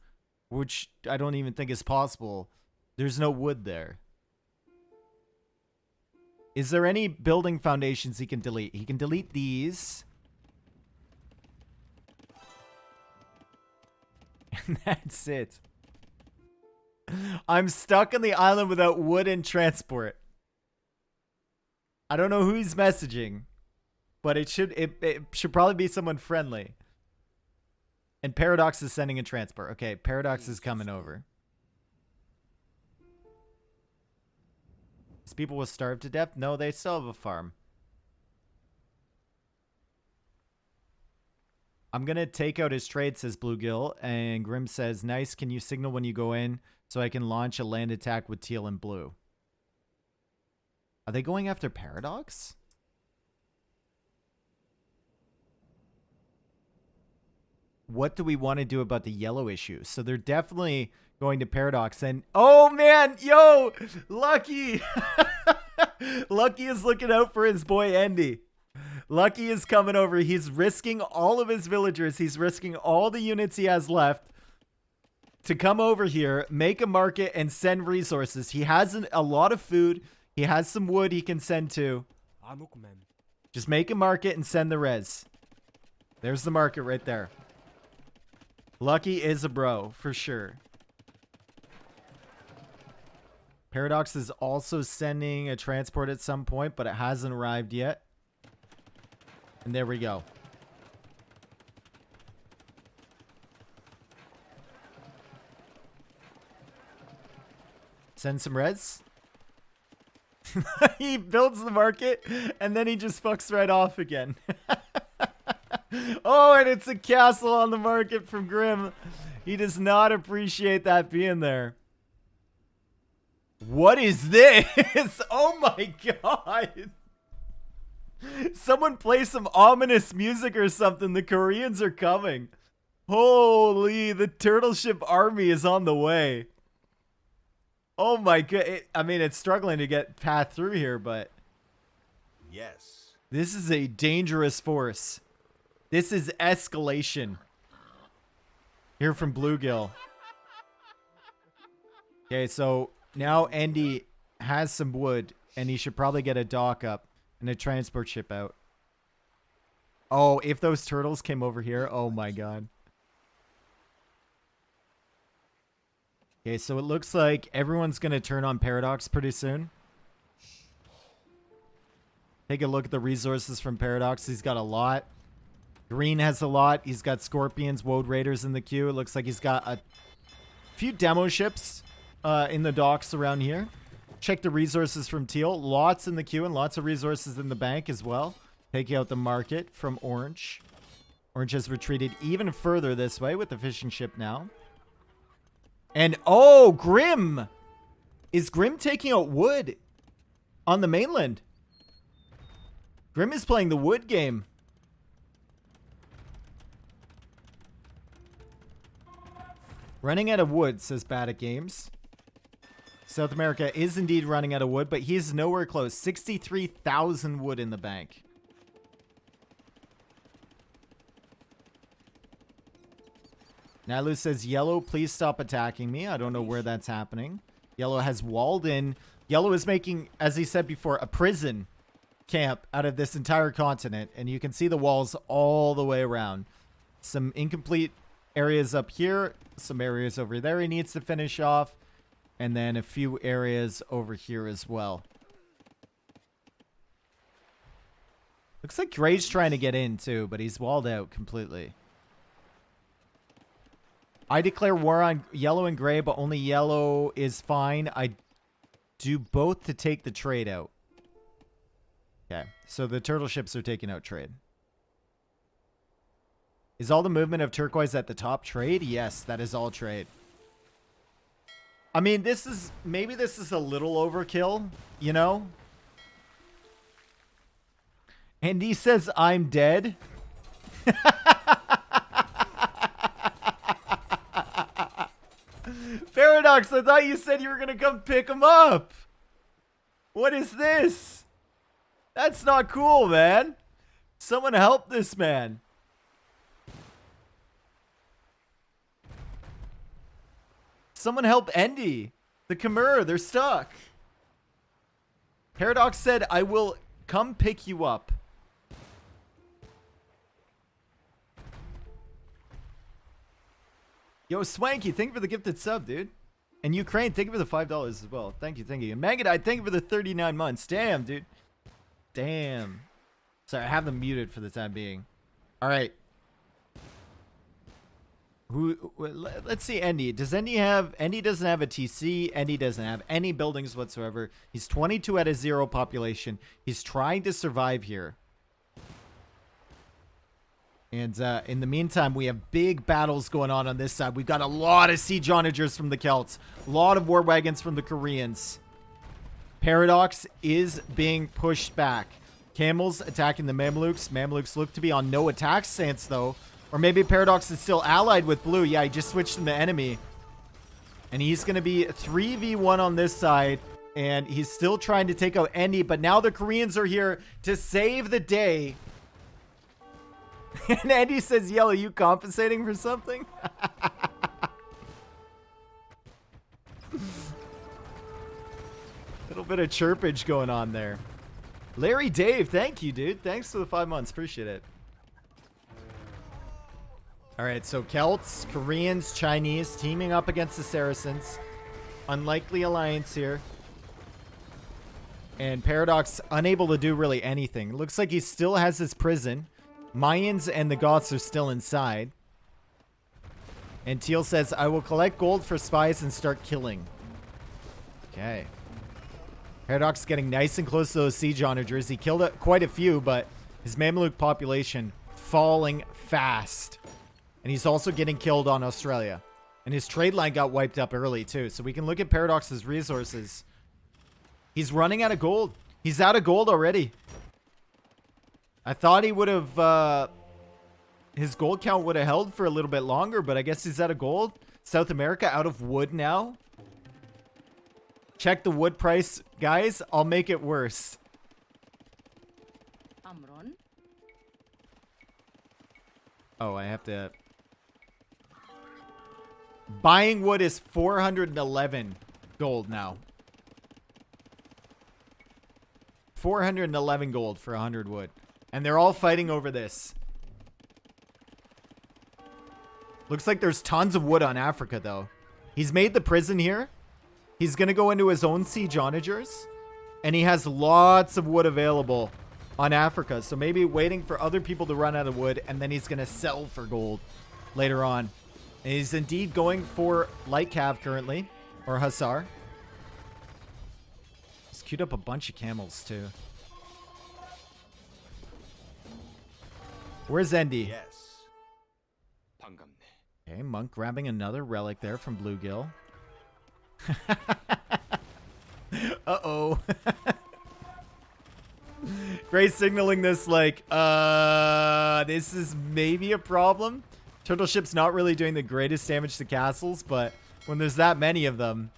which I don't even think is possible, there's no wood there. Is there any building foundations he can delete? He can delete these. And that's it. I'm stuck on the island without wood and transport. I don't know who he's messaging, but it should probably be someone friendly. And Paradox is sending a transport. Okay, Paradox is coming over. These people will starve to death? No, they still have a farm. I'm going to take out his trade, says Bluegill. And Grim says, nice, can you signal when you go in so I can launch a land attack with teal and blue? Are they going after Paradox? What do we want to do about the yellow issue? So they're definitely going to Paradox. And, oh man, yo, Lucky. Lucky is looking out for his boy Andy. Lucky is coming over. He's risking all of his villagers. He's risking all the units he has left to come over here, make a market, and send resources. He has a lot of food. He has some wood he can send to. Just make a market and send the res. There's the market right there. Lucky is a bro, for sure. Paradox is also sending a transport at some point, but it hasn't arrived yet. And there we go. Send some res. He builds the market, and then he just fucks right off again. Oh, and it's a castle on the market from Grim. He does not appreciate that being there. What is this? Oh my god. Someone play some ominous music or something. The Koreans are coming. Holy, the turtle ship army is on the way. Oh my god. I mean, it's struggling to get path through here, but... Yes. This is a dangerous force. This is escalation. Here from Bluegill. Okay, so now Andy has some wood, and he should probably get a dock up and a transport ship out. Oh, if those turtles came over here, oh my god. Okay, so it looks like everyone's going to turn on Paradox pretty soon. Take a look at the resources from Paradox. He's got a lot. Green has a lot. He's got Scorpions, Woad Raiders in the queue. It looks like he's got a few demo ships in the docks around here. Check the resources from Teal. Lots in the queue and lots of resources in the bank as well. Taking out the market from Orange. Orange has retreated even further this way with the fishing ship now. And, oh, Grim! Is Grim taking out wood on the mainland? Grim is playing the wood game. Running out of wood, says Bad at Games. South America is indeed running out of wood, but he's nowhere close. 63,000 wood in the bank. Nalu says, Yellow, please stop attacking me. I don't know where that's happening. Yellow has walled in. Yellow is making, as he said before, a prison camp out of this entire continent. And you can see the walls all the way around. Some incomplete areas up here. Some areas over there he needs to finish off. And then a few areas over here as well. Looks like Gray's trying to get in too, but he's walled out completely. I declare war on yellow and gray, but only yellow is fine. I do both to take the trade out. Okay, so the turtle ships are taking out trade. Is all the movement of turquoise at the top trade? Yes, that is all trade. I mean, maybe this is a little overkill, you know? And he says, I'm dead. Paradox, I thought you said you were going to come pick him up. What is this? That's not cool, man. Someone help this man. Someone help Endy. The Khmer, they're stuck. Paradox said, I will come pick you up. Yo, Swanky, thank you for the gifted sub, dude. And Ukraine, thank you for the $5 as well. Thank you, thank you. And Magadite, thank you for the 39 months. Damn, dude. Damn. Sorry, I have them muted for the time being. All right. Let's see Endy. Does Endy have... Endy doesn't have a TC. Endy doesn't have any buildings whatsoever. He's 22 at a 0 population. He's trying to survive here. And in the meantime, we have big battles going on this side. We've got a lot of siege onagers from the Celts. A lot of war wagons from the Koreans. Paradox is being pushed back. Camels attacking the Mamluks. Mamluks look to be on no attack stance, though. Or maybe Paradox is still allied with Blue. Yeah, he just switched him to enemy. And he's going to be 3v1 on this side. And he's still trying to take out Endy. But now the Koreans are here to save the day. And Andy says, Yellow, you compensating for something? Little bit of chirpage going on there. Larry Dave, thank you, dude. Thanks for the 5 months. Appreciate it. All right, so Celts, Koreans, Chinese teaming up against the Saracens. Unlikely alliance here. And Paradox unable to do really anything. Looks like he still has his prison. Mayans and the Goths are still inside. And Teal says, I will collect gold for spies and start killing. Okay. Paradox getting nice and close to those siege onagers. He killed quite a few, but his Mamluk population falling fast. And he's also getting killed on Australia. And his trade line got wiped up early, too. So we can look at Paradox's resources. He's running out of gold. He's out of gold already. I thought he would have, his gold count would have held for a little bit longer, but I guess he's out of gold. South America out of wood now. Check the wood price. Guys, I'll make it worse. Amron. Oh, I have to... Buying wood is 411 gold now. 411 gold for 100 wood. And they're all fighting over this. Looks like there's tons of wood on Africa, though. He's made the prison here. He's going to go into his own siege onagers. And he has lots of wood available on Africa. So maybe waiting for other people to run out of wood. And then he's going to sell for gold later on. And he's indeed going for light cav currently. Or hussar. He's queued up a bunch of camels, too. Where's Endy? Yes. Okay, Monk grabbing another relic there from Bluegill. Uh-oh. Gray signaling this like, this is maybe a problem. Turtle ship's not really doing the greatest damage to castles, but when there's that many of them,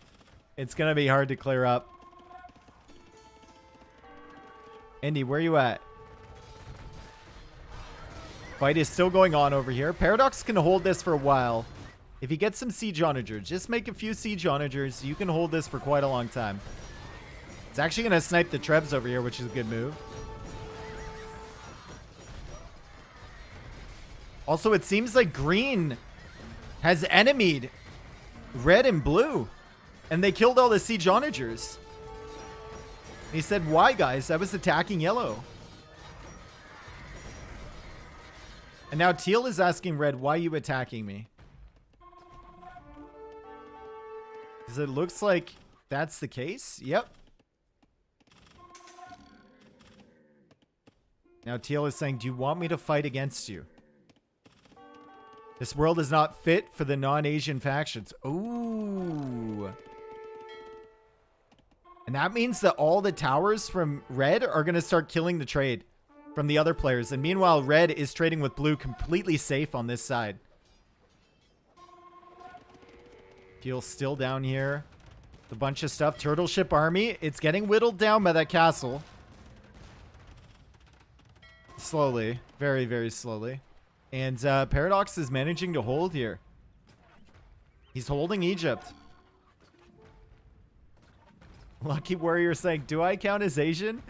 it's going to be hard to clear up. Endy, where you at? Fight is still going on over here. Paradox can hold this for a while. If he gets some siege onagers, just make a few siege onagers. You can hold this for quite a long time. It's actually going to snipe the Trebs over here, which is a good move. Also, it seems like green has enemied red and blue. And they killed all the siege onagers. He said, why, guys? I was attacking yellow. And now teal is asking red, why are you attacking me? Because it looks like that's the case. Yep. Now teal is saying, do you want me to fight against you? This world is not fit for the non-Asian factions. Ooh. And that means that all the towers from red are going to start killing the trade from the other players. And meanwhile, red is trading with blue completely safe on this side. Teal's still down here. The bunch of stuff. Turtle ship army. It's getting whittled down by that castle. Slowly. Very, very slowly. And Paradox is managing to hold here. He's holding Egypt. Lucky Warrior saying, do I count as Asian?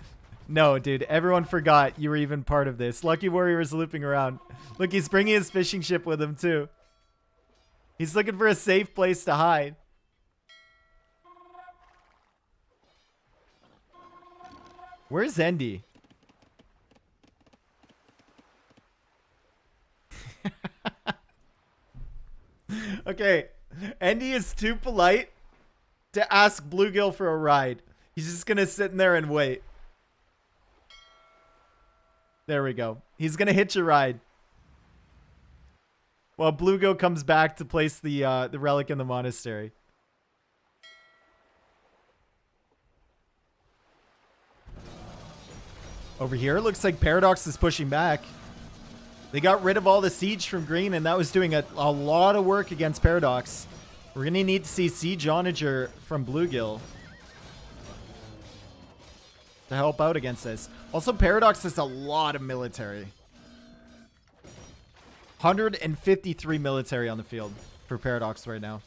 No, dude. Everyone forgot you were even part of this. Lucky Warrior is looping around. Look, he's bringing his fishing ship with him, too. He's looking for a safe place to hide. Where's Endy? Okay. Endy is too polite to ask Bluegill for a ride. He's just going to sit in there and wait. There we go. He's going to hitch a ride. While Bluegill comes back to place the relic in the monastery. Over here, it looks like Paradox is pushing back. They got rid of all the siege from green, and that was doing a lot of work against Paradox. We're going to need to see Siege Onager from Bluegill to help out against this. Also, Paradox has a lot of military. 153 military on the field for Paradox right now.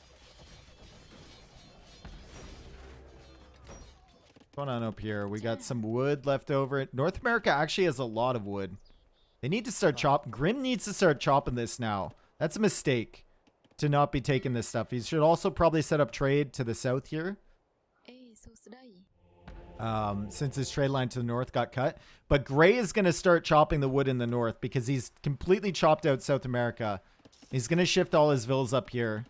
What's going on up here? We got some wood left over. North America actually has a lot of wood. They need to start chopping. Grim needs to start chopping this now. That's a mistake to not be taking this stuff. He should also probably set up trade to the south here. Since his trade line to the north got cut. But Gray is going to start chopping the wood in the north because he's completely chopped out South America. He's going to shift all his villas up here,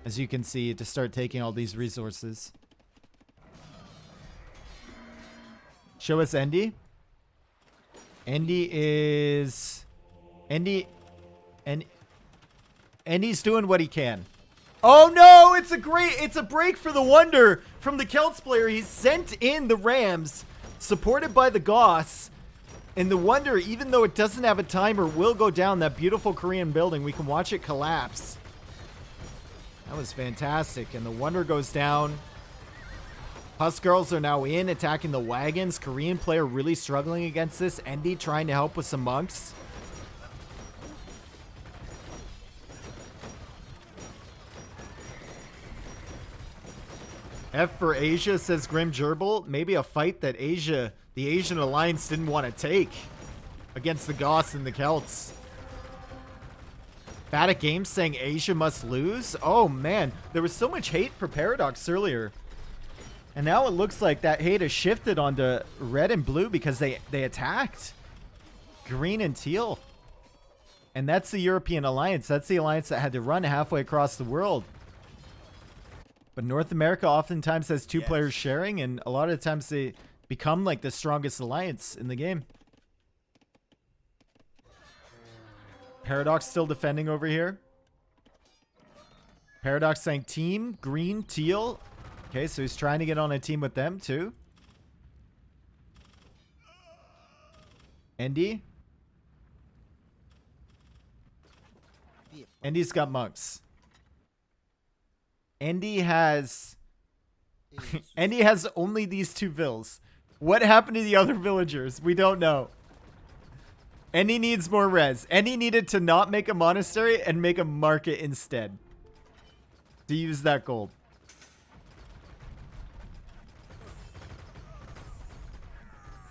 as you can see, to start taking all these resources. Show us Endy. Endy is... Endy's doing what he can. Oh no, it's a break for the Wonder from the Celts player. He's sent in the Rams, supported by the Goths. And the Wonder, even though it doesn't have a timer, will go down that beautiful Korean building. We can watch it collapse. That was fantastic. And the Wonder goes down. Husk Girls are now in, attacking the wagons. Korean player really struggling against this. Endy trying to help with some monks. F for Asia, says Grim Gerbil. Maybe a fight that Asia, the Asian Alliance, didn't want to take against the Goths and the Celts. Fatic Games saying Asia must lose. Oh man, there was so much hate for Paradox earlier. And now it looks like that hate has shifted onto red and blue because they attacked green and teal. And that's the European Alliance. That's the alliance that had to run halfway across the world. But North America oftentimes has two players sharing, and a lot of times they become like the strongest alliance in the game. Paradox still defending over here. Paradox saying team, green, teal. Okay, so he's trying to get on a team with them too. Endy. Endy's got monks. Endy has Endy has only these two vills. What happened to the other villagers? We don't know. Endy needs more res. Endy needed to not make a monastery and make a market instead to use that gold.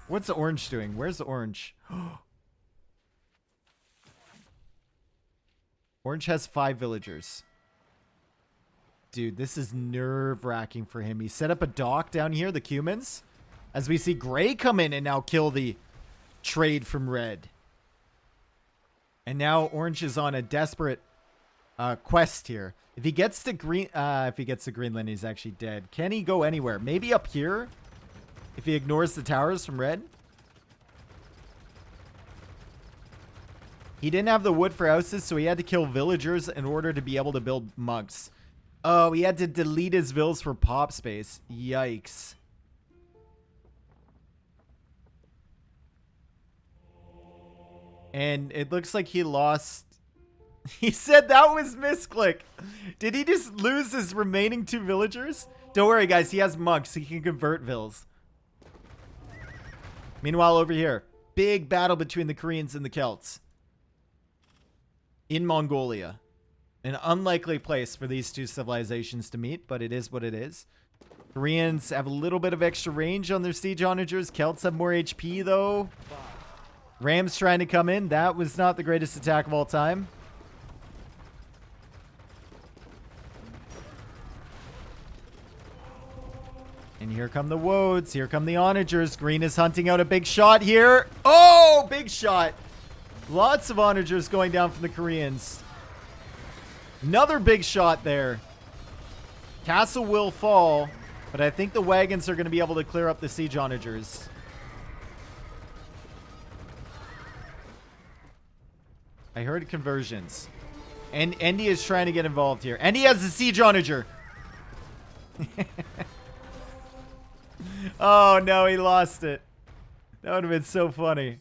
What's the orange doing? Where's the orange? Orange has 5 villagers. dude. This is nerve-wracking for him. He set up a dock down here, the Cumans. As we see Gray come in and now kill the trade from red. And now Orange is on a desperate quest here. If he gets to Greenland, he's actually dead. Can he go anywhere? Maybe up here? If he ignores the towers from red? He didn't have the wood for houses, so he had to kill villagers in order to be able to build monks. Oh, he had to delete his villas for pop space. Yikes. And it looks like he lost. He said that was misclick. Did he just lose his remaining 2 villagers? Don't worry, guys. He has monks. He can convert vills. Meanwhile, over here, big battle between the Koreans and the Celts. In Mongolia. An unlikely place for these 2 civilizations to meet, but it is what it is. Koreans have a little bit of extra range on their siege onagers. Celts have more HP, though. Rams trying to come in. That was not the greatest attack of all time. And here come the Woads. Here come the onagers. Green is hunting out a big shot here. Oh, big shot. Lots of onagers going down from the Koreans. Another big shot there. Castle will fall, but I think the wagons are going to be able to clear up the siege onagers. I heard conversions. And Endy is trying to get involved here. And he has the siege onager. Oh, no, he lost it. That would have been so funny.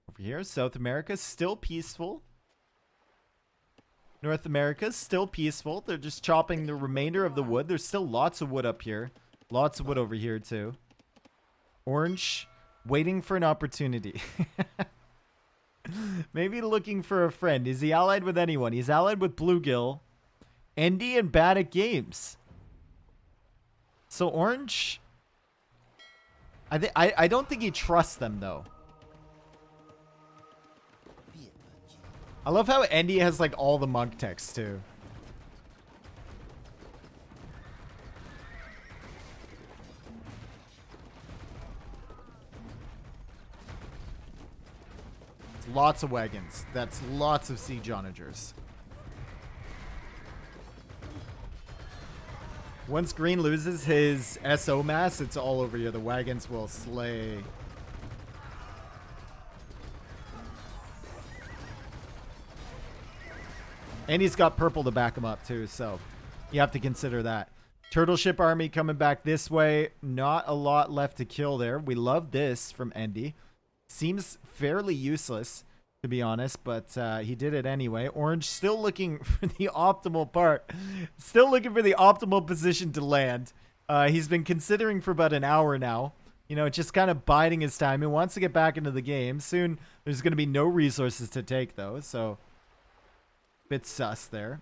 Over here, South America, still peaceful. North America, still peaceful. They're just chopping the remainder of the wood. There's still lots of wood up here. Lots of wood over here, too. Orange, waiting for an opportunity. Maybe looking for a friend. Is he allied with anyone? He's allied with Bluegill, Endy, and Bad at Games. So Orange, I don't think he trusts them, though. I love how Endy has like all the monk text too. Lots of wagons. That's lots of siege onagers. Once Green loses his SO mass, it's all over here. The wagons will slay. And he's got purple to back him up too, so you have to consider that. Turtle ship army coming back this way. Not a lot left to kill there. We love this from Endy. Seems fairly useless, to be honest, but he did it anyway. Orange still looking for the optimal part. Still looking for the optimal position to land. He's been considering for about an hour now. You know, just kind of biding his time. He wants to get back into the game. Soon, there's going to be no resources to take, though, so bit sus there.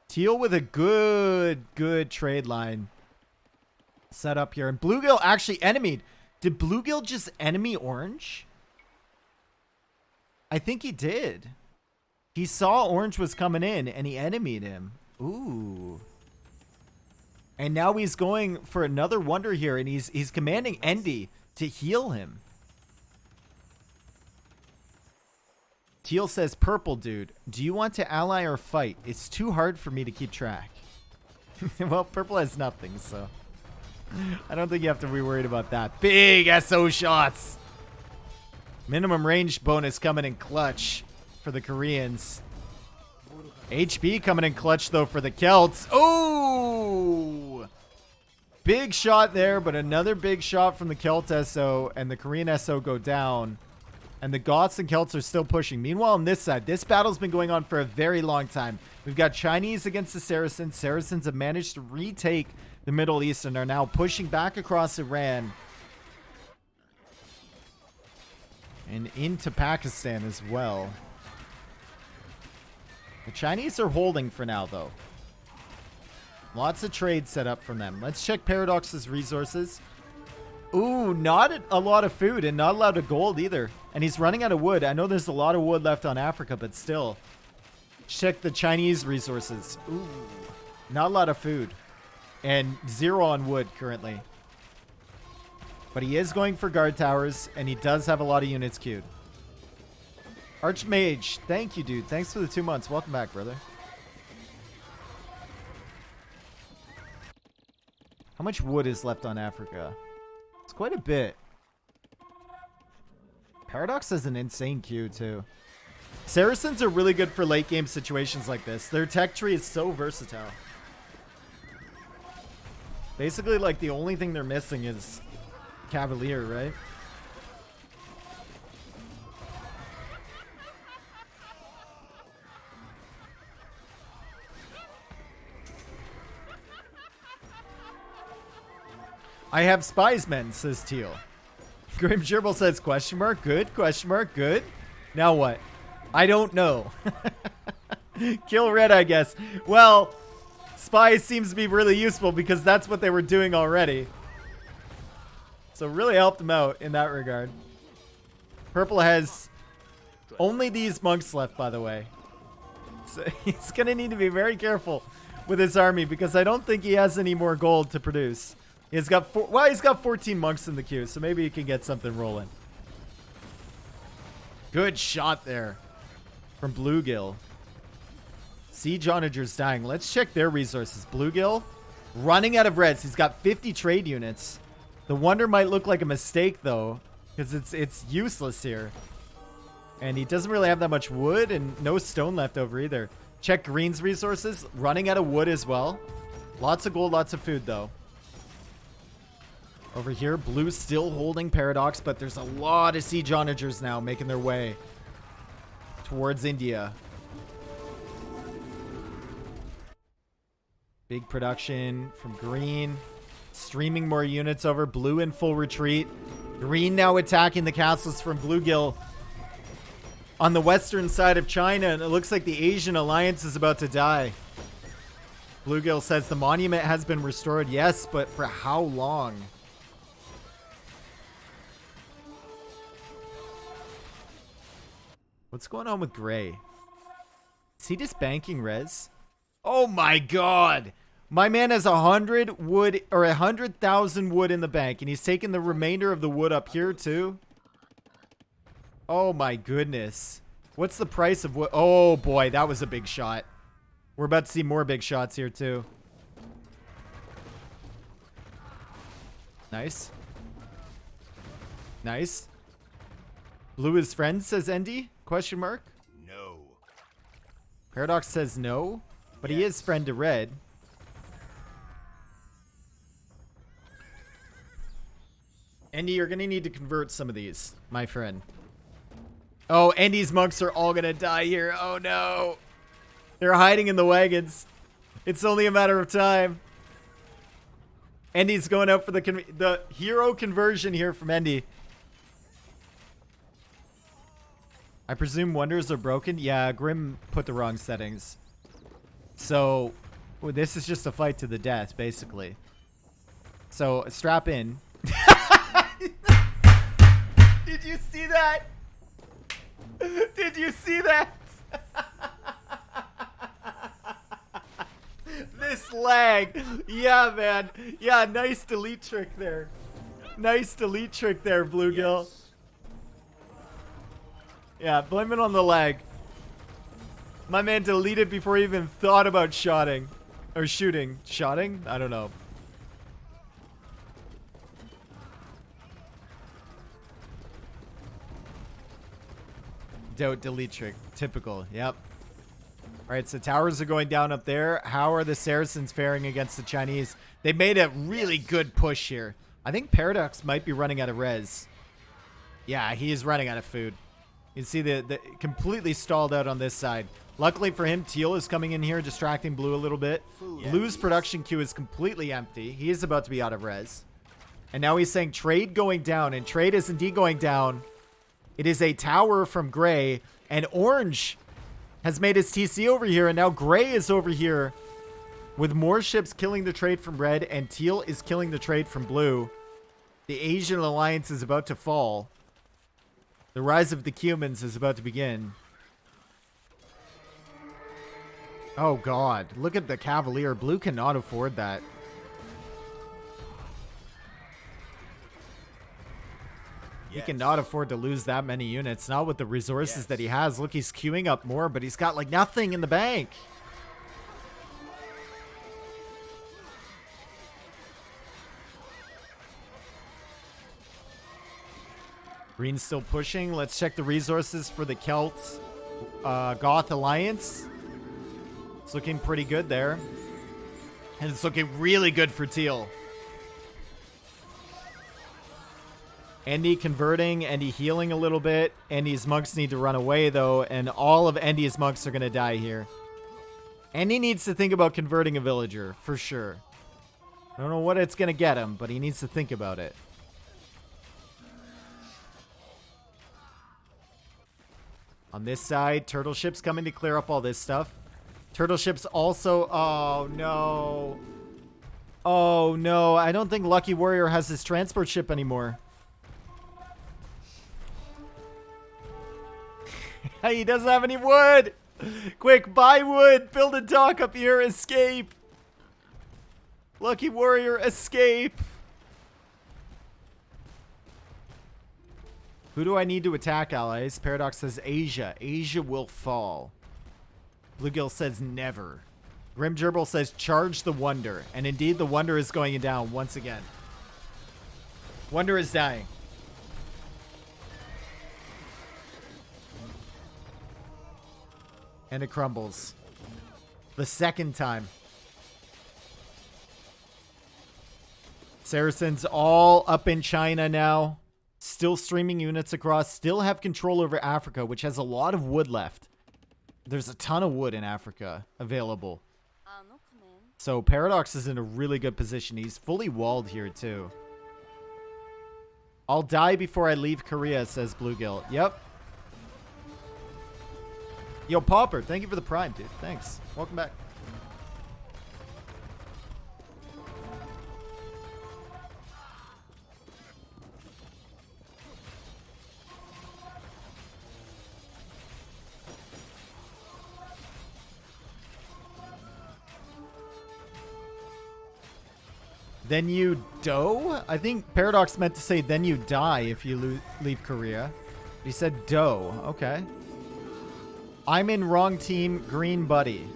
Teal with a good trade line set up here. And Bluegill actually enemied. Did Bluegill just enemy Orange? I think he did. He saw Orange was coming in and he enemied him. Ooh. And now he's going for another wonder here, and he's commanding Endy to heal him. Teal says, purple dude, do you want to ally or fight? It's too hard for me to keep track. Well, purple has nothing, so I don't think you have to be worried about that. Big SO shots. Minimum range bonus coming in clutch for the Koreans. HP coming in clutch, though, for the Celts. Oh! Big shot there, but another big shot from the Celt SO, and the Korean SO go down. And the Goths and Celts are still pushing. Meanwhile, on this side, this battle's been going on for a very long time. We've got Chinese against the Saracens. Saracens have managed to retake the Middle East and are now pushing back across Iran and into Pakistan as well. The Chinese are holding for now, though. Lots of trade set up from them. Let's check Paradox's resources. Ooh, not a lot of food and not a lot of gold either. And he's running out of wood. I know there's a lot of wood left on Africa, but still. Check the Chinese resources. Ooh, not a lot of food. And 0 on wood currently. But he is going for guard towers, and he does have a lot of units queued. Archmage, thank you, dude. Thanks for the 2 months. Welcome back, brother. How much wood is left on Africa? It's quite a bit. Paradox has an insane queue, too. Saracens are really good for late game situations like this. Their tech tree is so versatile. Basically, like, the only thing they're missing is Cavalier, right? I have spies men, says Teal. Grim Gerbil says, question mark, good, question mark, good. Now what? I don't know. Kill red, I guess. Well, spies seems to be really useful because that's what they were doing already. So really helped them out in that regard. Purple has only these monks left, by the way. So he's going to need to be very careful with his army because I don't think he has any more gold to produce. He's got he's got 14 monks in the queue, so maybe he can get something rolling. Good shot there from Bluegill. Siege Onagers dying. Let's check their resources. Bluegill running out of reds. He's got 50 trade units. The wonder might look like a mistake though, because it's useless here. And he doesn't really have that much wood and no stone left over either. Check green's resources. Running out of wood as well. Lots of gold, lots of food though. Over here, blue's still holding Paradox, but there's a lot of siege onagers now making their way towards India. Big production from green. Streaming more units over. Blue in full retreat. Green now attacking the castles from Bluegill on the western side of China, and it looks like the Asian alliance is about to die. Bluegill says the monument has been restored. Yes, but for how long? What's going on with Gray? Is he just banking res? Oh my god! My man has 100 wood, or 100,000 wood in the bank, and he's taking the remainder of the wood up here too. Oh my goodness. What's the price of wood? Oh boy, that was a big shot. We're about to see more big shots here too. Nice. Nice. Blue is friend, says Endy? Question mark? No. Paradox says no, but he is friend to red. Endy, you're going to need to convert some of these, my friend. Oh, Endy's monks are all going to die here. Oh, no. They're hiding in the wagons. It's only a matter of time. Endy's going out for the hero conversion here from Endy. I presume wonders are broken? Yeah, Grim put the wrong settings. So, well, this is just a fight to the death, basically. So, strap in. Did you see that? Did you see that? This lag. Yeah, man. Yeah, nice delete trick there. Nice delete trick there, Bluegill. Yes. Yeah, blame it on the lag. My man deleted before he even thought about shotting. Or shooting. Shotting? I don't know. Delete trick. Typical. Yep. Alright, so towers are going down up there. How are the Saracens faring against the Chinese? They made a really good push here. I think Paradox might be running out of res. Yeah, he is running out of food. You can see the completely stalled out on this side. Luckily for him, Teal is coming in here, distracting Blue a little bit. Blue's production queue is completely empty. He is about to be out of res. And now he's saying trade going down, and trade is indeed going down. It is a tower from Gray, and Orange has made his TC over here, and now Gray is over here with more ships killing the trade from Red, and Teal is killing the trade from Blue. The Asian alliance is about to fall. The rise of the Cumans is about to begin. Oh, God. Look at the Cavalier. Blue cannot afford that. He Yes. cannot afford to lose that many units. Not with the resources that he Yes. has. Look, he's queuing up more, but he's got, like, nothing in the bank. Green's still pushing. Let's check the resources for the Celt Goth Alliance. It's looking pretty good there. And it's looking really good for Teal. Endy converting, Endy healing a little bit. Endy's monks need to run away, though, and all of Endy's monks are going to die here. Endy needs to think about converting a villager, for sure. I don't know what it's going to get him, but he needs to think about it. On this side, turtle ship's coming to clear up all this stuff. Turtle ship's also... Oh, no. Oh, no. I don't think Lucky Warrior has his transport ship anymore. He doesn't have any wood. Quick, buy wood. Build a dock up here. Escape. Lucky Warrior, escape. Who do I need to attack, allies? Paradox says Asia. Asia will fall. Bluegill says never. Grim Gerbil says charge the Wonder. And indeed, the Wonder is going down once again. Wonder is dying. And it crumbles. The second time. Saracens all up in China now. Still streaming units across. Still have control over Africa, which has a lot of wood left. There's a ton of wood in Africa available. So Paradox is in a really good position. He's fully walled here too. I'll die before I leave Korea, says Bluegill. Yep. Yo, Pauper, thank you for the prime, dude. Thanks. Welcome back. Then you doe? I think Paradox meant to say then you die if you leave Korea. He said doe. Okay. I'm in wrong team, green buddy.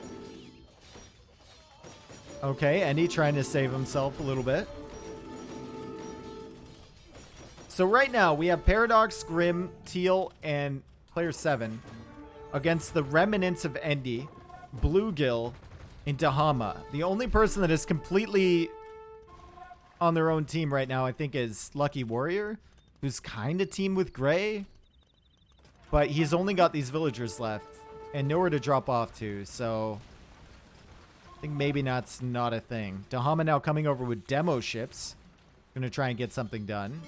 Okay, Andy trying to save himself a little bit. So right now we have Paradox, Grim, Teal, and player 7 against the remnants of Endy, Bluegill, and Dahama. The only person that is completely on their own team right now, I think, is Lucky Warrior, who's kind of team with Gray. But he's only got these villagers left and nowhere to drop off to, so I think maybe that's not a thing. Dahama now coming over with demo ships. Gonna try and get something done.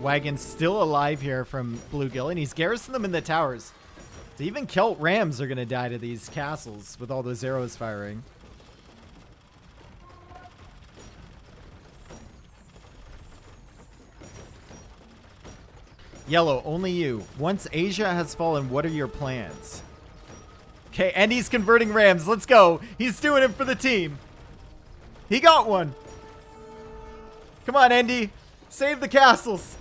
Wagon's still alive here from Bluegill, and he's garrisoned them in the towers. So even Celt Rams are gonna die to these castles with all those arrows firing. Yellow, only you. Once Asia has fallen, what are your plans? Okay, and he's converting Rams. Let's go. He's doing it for the team. He got one. Come on, Endy. Save the castles.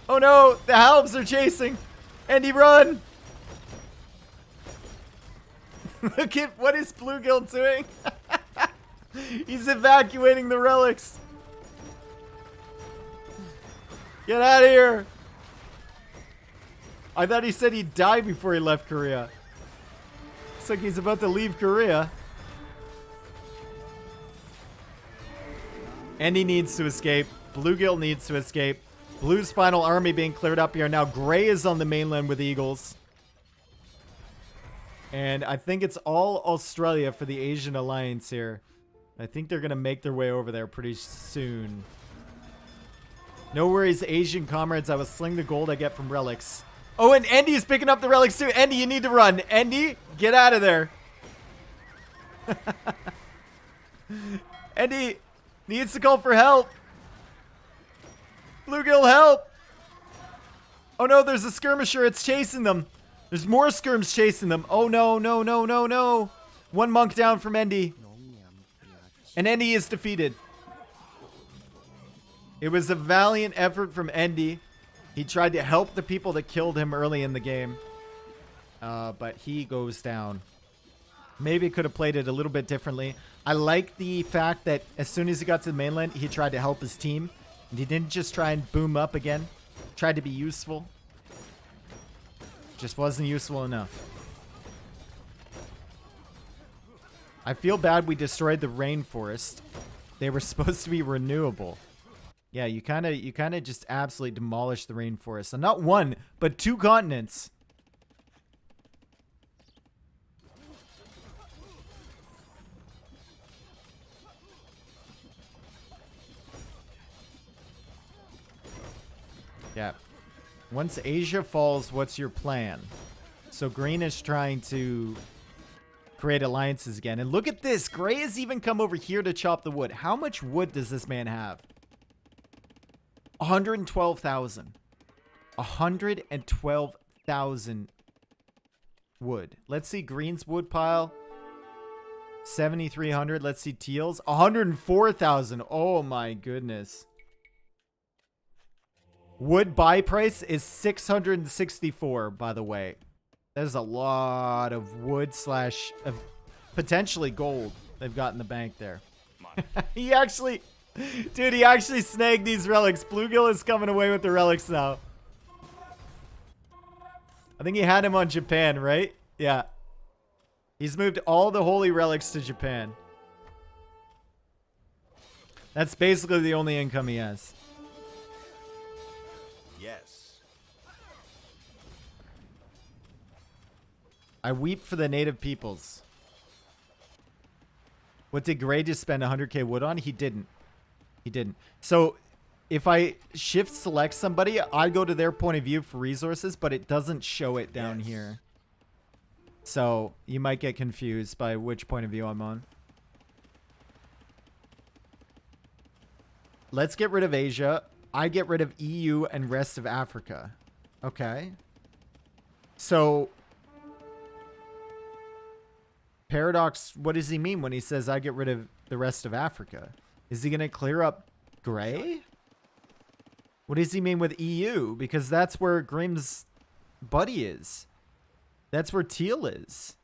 Oh no, the Halbs are chasing. Endy, run. Look at what is Bluegill doing? He's evacuating the relics. Get out of here. I thought he said he'd die before he left Korea. Looks like he's about to leave Korea. And he needs to escape. Bluegill needs to escape. Blue's final army being cleared up here. Now Gray is on the mainland with Eagles. And I think it's all Australia for the Asian Alliance here. I think they're going to make their way over there pretty soon. No worries, Asian comrades. I will sling the gold I get from relics. Oh, and Endy is picking up the relics too. Endy, you need to run. Endy, get out of there. Endy needs to call for help. Bluegill, help. Oh no, there's a skirmisher. It's chasing them. There's more skirms chasing them. Oh no, no, no, no, no. One monk down from Endy. And Endy is defeated. It was a valiant effort from Endy. He tried to help the people that killed him early in the game. But he goes down. Maybe could have played it a little bit differently. I like the fact that as soon as he got to the mainland, he tried to help his team. And he didn't just try and boom up again. Tried to be useful. Just wasn't useful enough. I feel bad we destroyed the rainforest. They were supposed to be renewable. Yeah, you kind of just absolutely demolished the rainforest. And not one, but 2 continents. Yeah. Once Asia falls, what's your plan? So Green is trying to create alliances again. And look at this. Gray has even come over here to chop the wood. How much wood does this man have? 112,000. 112,000 wood. Let's see Green's wood pile. 7,300. Let's see Teal's. 104,000. Oh my goodness. Wood buy price is 664, by the way. There's a lot of wood slash potentially gold they've got in the bank there. He actually snagged these relics. Bluegill is coming away with the relics now. I think he had him on Japan, right? Yeah. He's moved all the holy relics to Japan. That's basically the only income he has. Yes. I weep for the native peoples. What did Gray just spend 100k wood on? He didn't. He didn't. So if I shift select somebody, I go to their point of view for resources, but it doesn't show it down here. So you might get confused by which point of view I'm on. Let's get rid of Asia. I get rid of EU and rest of Africa. Okay. So Paradox, what does he mean when he says I get rid of the rest of Africa? Is he going to clear up Gray? What does he mean with EU? Because that's where Grimm's buddy is. That's where Teal is.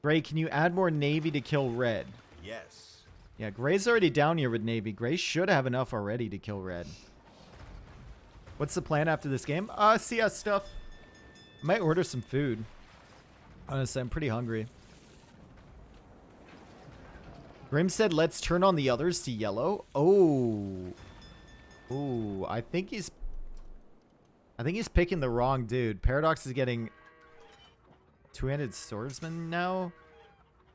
Gray, can you add more Navy to kill Red? Yes. Yeah, Gray's already down here with Navy. Gray should have enough already to kill Red. What's the plan after this game? CS stuff. I might order some food. Honestly, I'm pretty hungry. Grim said, let's turn on the others to yellow. Oh. Ooh, I think he's picking the wrong dude. Paradox is getting two-handed swordsman now.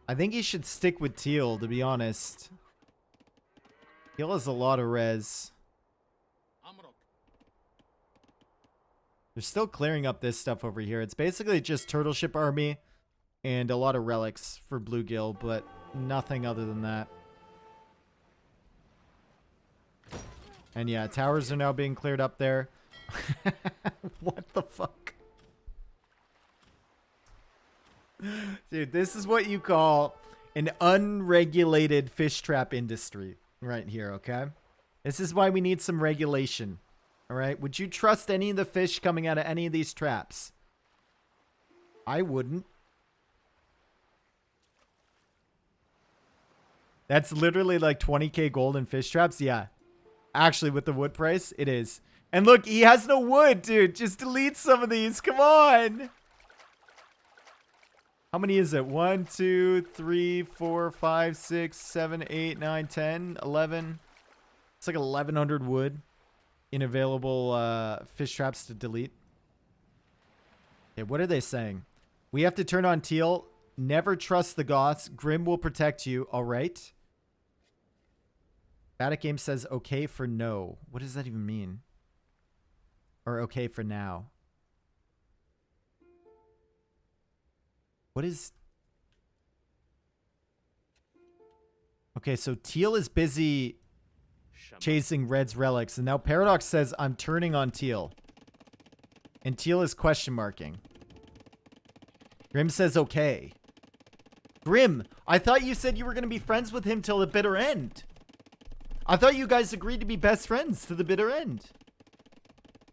I think he should stick with Teal, to be honest. Teal has a lot of res. They're still clearing up this stuff over here. It's basically just turtle ship army and a lot of relics for Bluegill, but nothing other than that. And yeah, towers are now being cleared up there. What the fuck? Dude, this is what you call an unregulated fish trap industry right here, okay? This is why we need some regulation. All right? Would you trust any of the fish coming out of any of these traps? I wouldn't. That's literally like 20k gold in fish traps. Yeah. Actually, with the wood price, it is. And look, he has no wood, dude. Just delete some of these. Come on. How many is it? 1, 2, 3, 4, 5, 6, 7, 8, 9, 10, 11. It's like 1,100 wood in available fish traps to delete. Okay, what are they saying? We have to turn on Teal. Never trust the Goths. Grim will protect you. All right. Static Game says okay for no. What does that even mean? Or okay for now. What is... Okay, so Teal is busy chasing Red's relics. And now Paradox says, I'm turning on Teal. And Teal is question marking. Grim says, okay. Grim, I thought you said you were going to be friends with him till the bitter end. I thought you guys agreed to be best friends to the bitter end.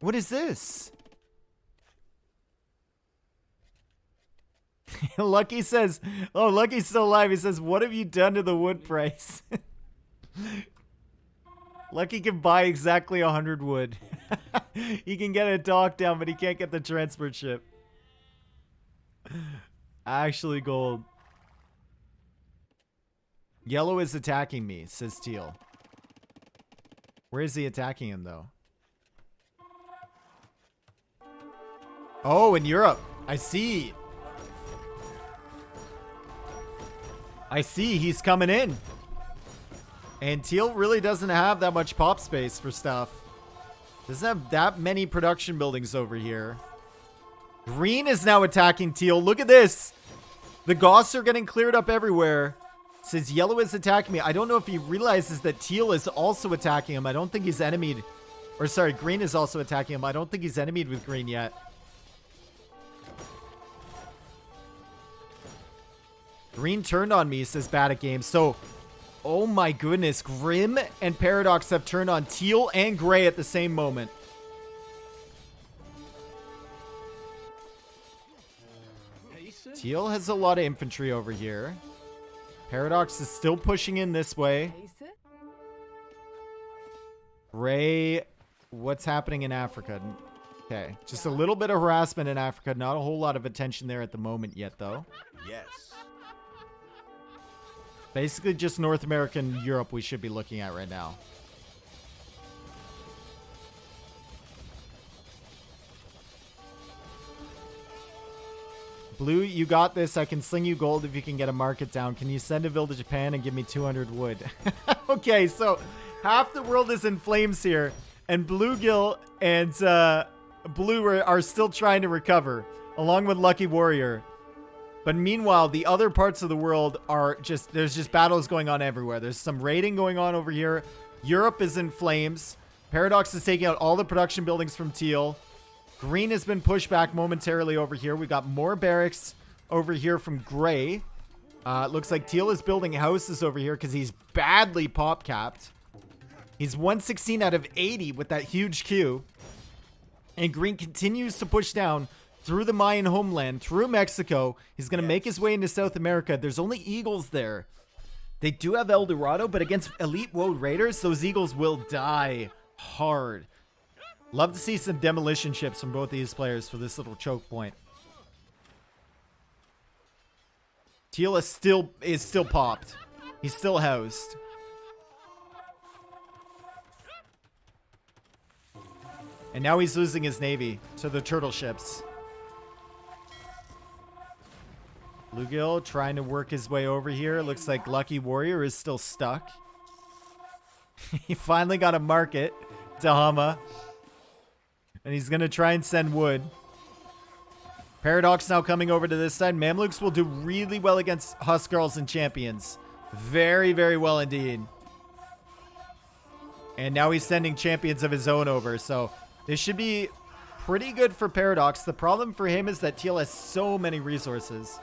What is this? Lucky says, oh, Lucky's still alive. He says, what have you done to the wood price? Lucky can buy exactly 100 wood. He can get a dock down, but he can't get the transport ship. Actually gold. Yellow is attacking me, says Teal. Where is he attacking him, though? Oh, in Europe. I see. I see. He's coming in. And Teal really doesn't have that much pop space for stuff. Doesn't have that many production buildings over here. Green is now attacking Teal. Look at this. The Goths are getting cleared up everywhere. Says yellow is attacking me. I don't know if he realizes that Teal is also attacking him. I don't think he's enemied. Or sorry, green is also attacking him. I don't think he's enemied with green yet. Green turned on me, says bad at game. So, oh my goodness. Grim and Paradox have turned on Teal and Gray at the same moment. Teal has a lot of infantry over here. Paradox is still pushing in this way. Gray, what's happening in Africa? Okay, just a little bit of harassment in Africa. Not a whole lot of attention there at the moment yet, though. Yes. Basically just North America and Europe we should be looking at right now. Blue, you got this. I can sling you gold if you can get a market down. Can you send a bill to Japan and give me 200 wood? Okay, so half the world is in flames here. And Bluegill and Blue are still trying to recover, along with Lucky Warrior. But meanwhile, the other parts of the world are just... There's just battles going on everywhere. There's some raiding going on over here. Europe is in flames. Paradox is taking out all the production buildings from Teal. Green has been pushed back momentarily over here. We got more barracks over here from Gray. Looks like Teal is building houses over here because he's badly pop capped. He's 116 out of 80 with that huge queue. And Green continues to push down through the Mayan homeland, through Mexico. He's going to make his way into South America. There's only Eagles there. They do have El Dorado, but against elite Woad Raiders, those Eagles will die hard. Love to see some demolition ships from both these players for this little choke point. Teal is still popped. He's still housed. And now he's losing his navy to the turtle ships. Bluegill trying to work his way over here. Looks like Lucky Warrior is still stuck. He finally got a market to Hama. And he's going to try and send wood. Paradox now coming over to this side. Mamluks will do really well against Huskarls and Champions. Very, very well indeed. And now he's sending Champions of his own over. So this should be pretty good for Paradox. The problem for him is that Teal has so many resources.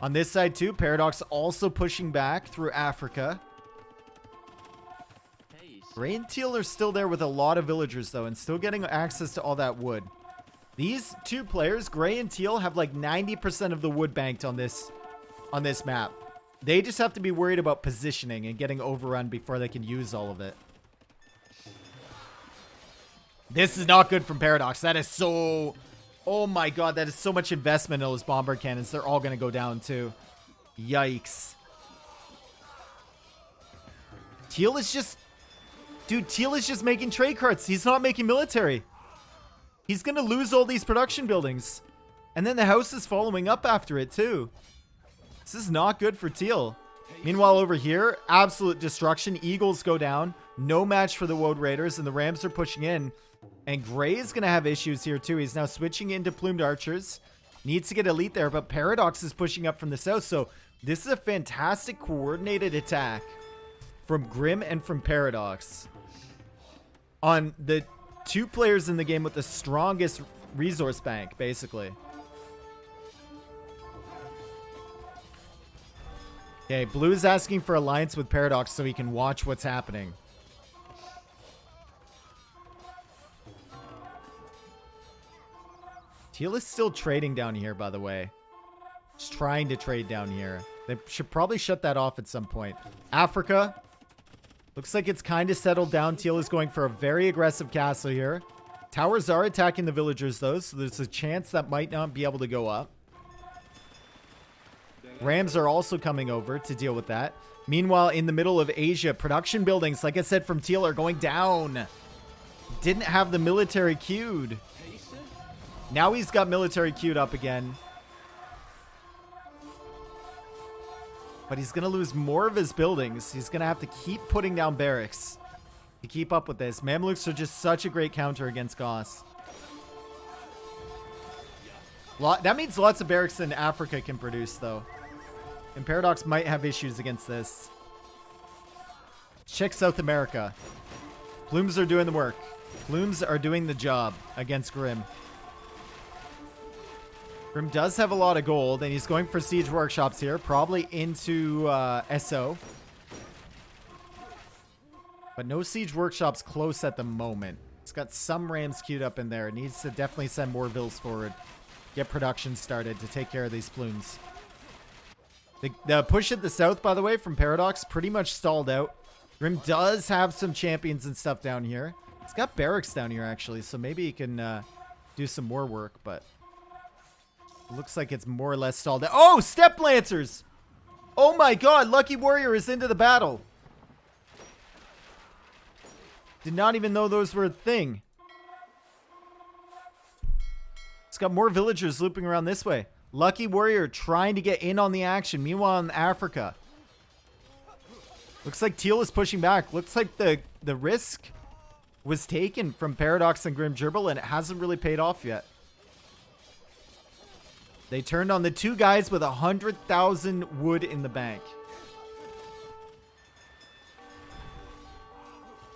On this side too, Paradox also pushing back through Africa. Gray and Teal are still there with a lot of villagers, though, and still getting access to all that wood. These two players, Gray and Teal, have like 90% of the wood banked on this map. They just have to be worried about positioning and getting overrun before they can use all of it. This is not good from Paradox. That is so... Oh my god, that is so much investment in those bomber cannons. They're all going to go down, too. Yikes. Teal is just... Dude, Teal is just making trade carts. He's not making military. He's going to lose all these production buildings. And then the house is following up after it, too. This is not good for Teal. Meanwhile, over here, absolute destruction. Eagles go down. No match for the Woad Raiders, and the Rams are pushing in. And Gray is going to have issues here, too. He's now switching into Plumed Archers. Needs to get elite there, but Paradox is pushing up from the south. So this is a fantastic coordinated attack from Grim and from Paradox on the 2 players in the game with the strongest resource bank, basically. Okay, Blue is asking for alliance with Paradox so he can watch what's happening. Teal is still trading down here, by the way. Just trying to trade down here. They should probably shut that off at some point. Africa. Looks like it's kind of settled down. Teal is going for a very aggressive castle here. Towers are attacking the villagers, though, so there's a chance that might not be able to go up. Rams are also coming over to deal with that. Meanwhile, in the middle of Asia, production buildings, like I said, from Teal are going down. Didn't have the military queued. Now he's got military queued up again. But he's going to lose more of his buildings. He's going to have to keep putting down barracks to keep up with this. Mamluks are just such a great counter against Goss. That means lots of barracks in Africa can produce, though. And Paradox might have issues against this. Check South America. Plumes are doing the work. Plumes are doing the job against Grim. Grim does have a lot of gold, and he's going for siege workshops here, probably into SO. But no siege workshops close at the moment. He's got some rams queued up in there. Needs to definitely send more vills forward. Get production started to take care of these plumes. The push at the south, by the way, from Paradox, pretty much stalled out. Grim does have some champions and stuff down here. He's got barracks down here, actually, so maybe he can do some more work, but... looks like it's more or less stalled out. Oh, Step Lancers! Oh my god, Lucky Warrior is into the battle. Did not even know those were a thing. It's got more villagers looping around this way. Lucky Warrior trying to get in on the action. Meanwhile, in Africa. Looks like Teal is pushing back. Looks like the risk was taken from Paradox and Grim Gerbil, and it hasn't really paid off yet. They turned on the 2 guys with 100,000 wood in the bank.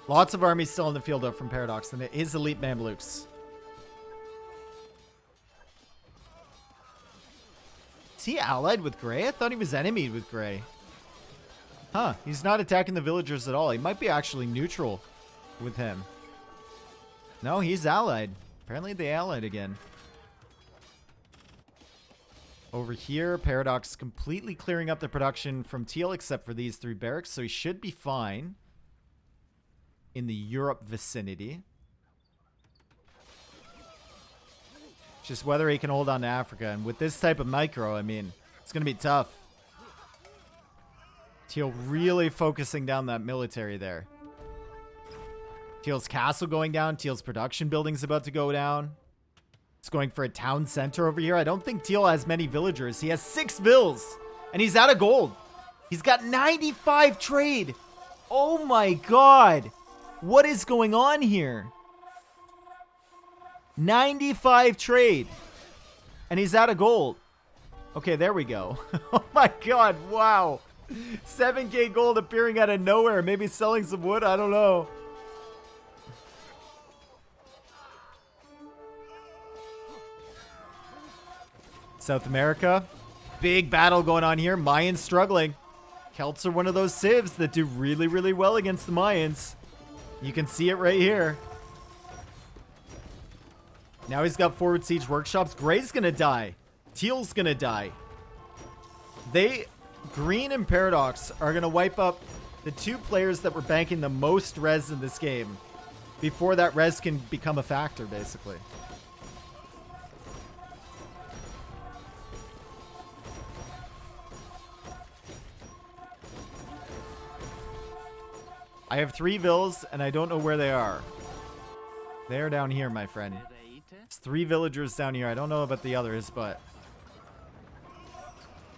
Lots of armies still in the field, though, from Paradox, and it is elite Mamluks. Is he allied with Gray? I thought he was enemied with Gray. Huh, he's not attacking the villagers at all. He might be actually neutral with him. No, he's allied. Apparently they allied again. Over here, Paradox completely clearing up the production from Teal except for these 3 barracks, so he should be fine in the Europe vicinity. Just whether he can hold on to Africa. And with this type of micro, I mean, it's going to be tough. Teal really focusing down that military there. Teal's castle going down. Teal's production building's about to go down. It's going for a town center over here. I don't think Teal has many villagers. He has 6 vills. And he's out of gold. He's got 95 trade. Oh my god. What is going on here? 95 trade. And he's out of gold. Okay, there we go. Oh my god, wow. 7k gold appearing out of nowhere. Maybe selling some wood, I don't know. South America. Big battle going on here. Mayans struggling. Celts are one of those civs that do really, really well against the Mayans. You can see it right here. Now he's got forward siege workshops. Gray's gonna die. Teal's gonna die. Green and Paradox are gonna wipe up the 2 players that were banking the most res in this game before that res can become a factor, basically. I have 3 vills, and I don't know where they are. They're down here, my friend. There's 3 villagers down here. I don't know about the others, but...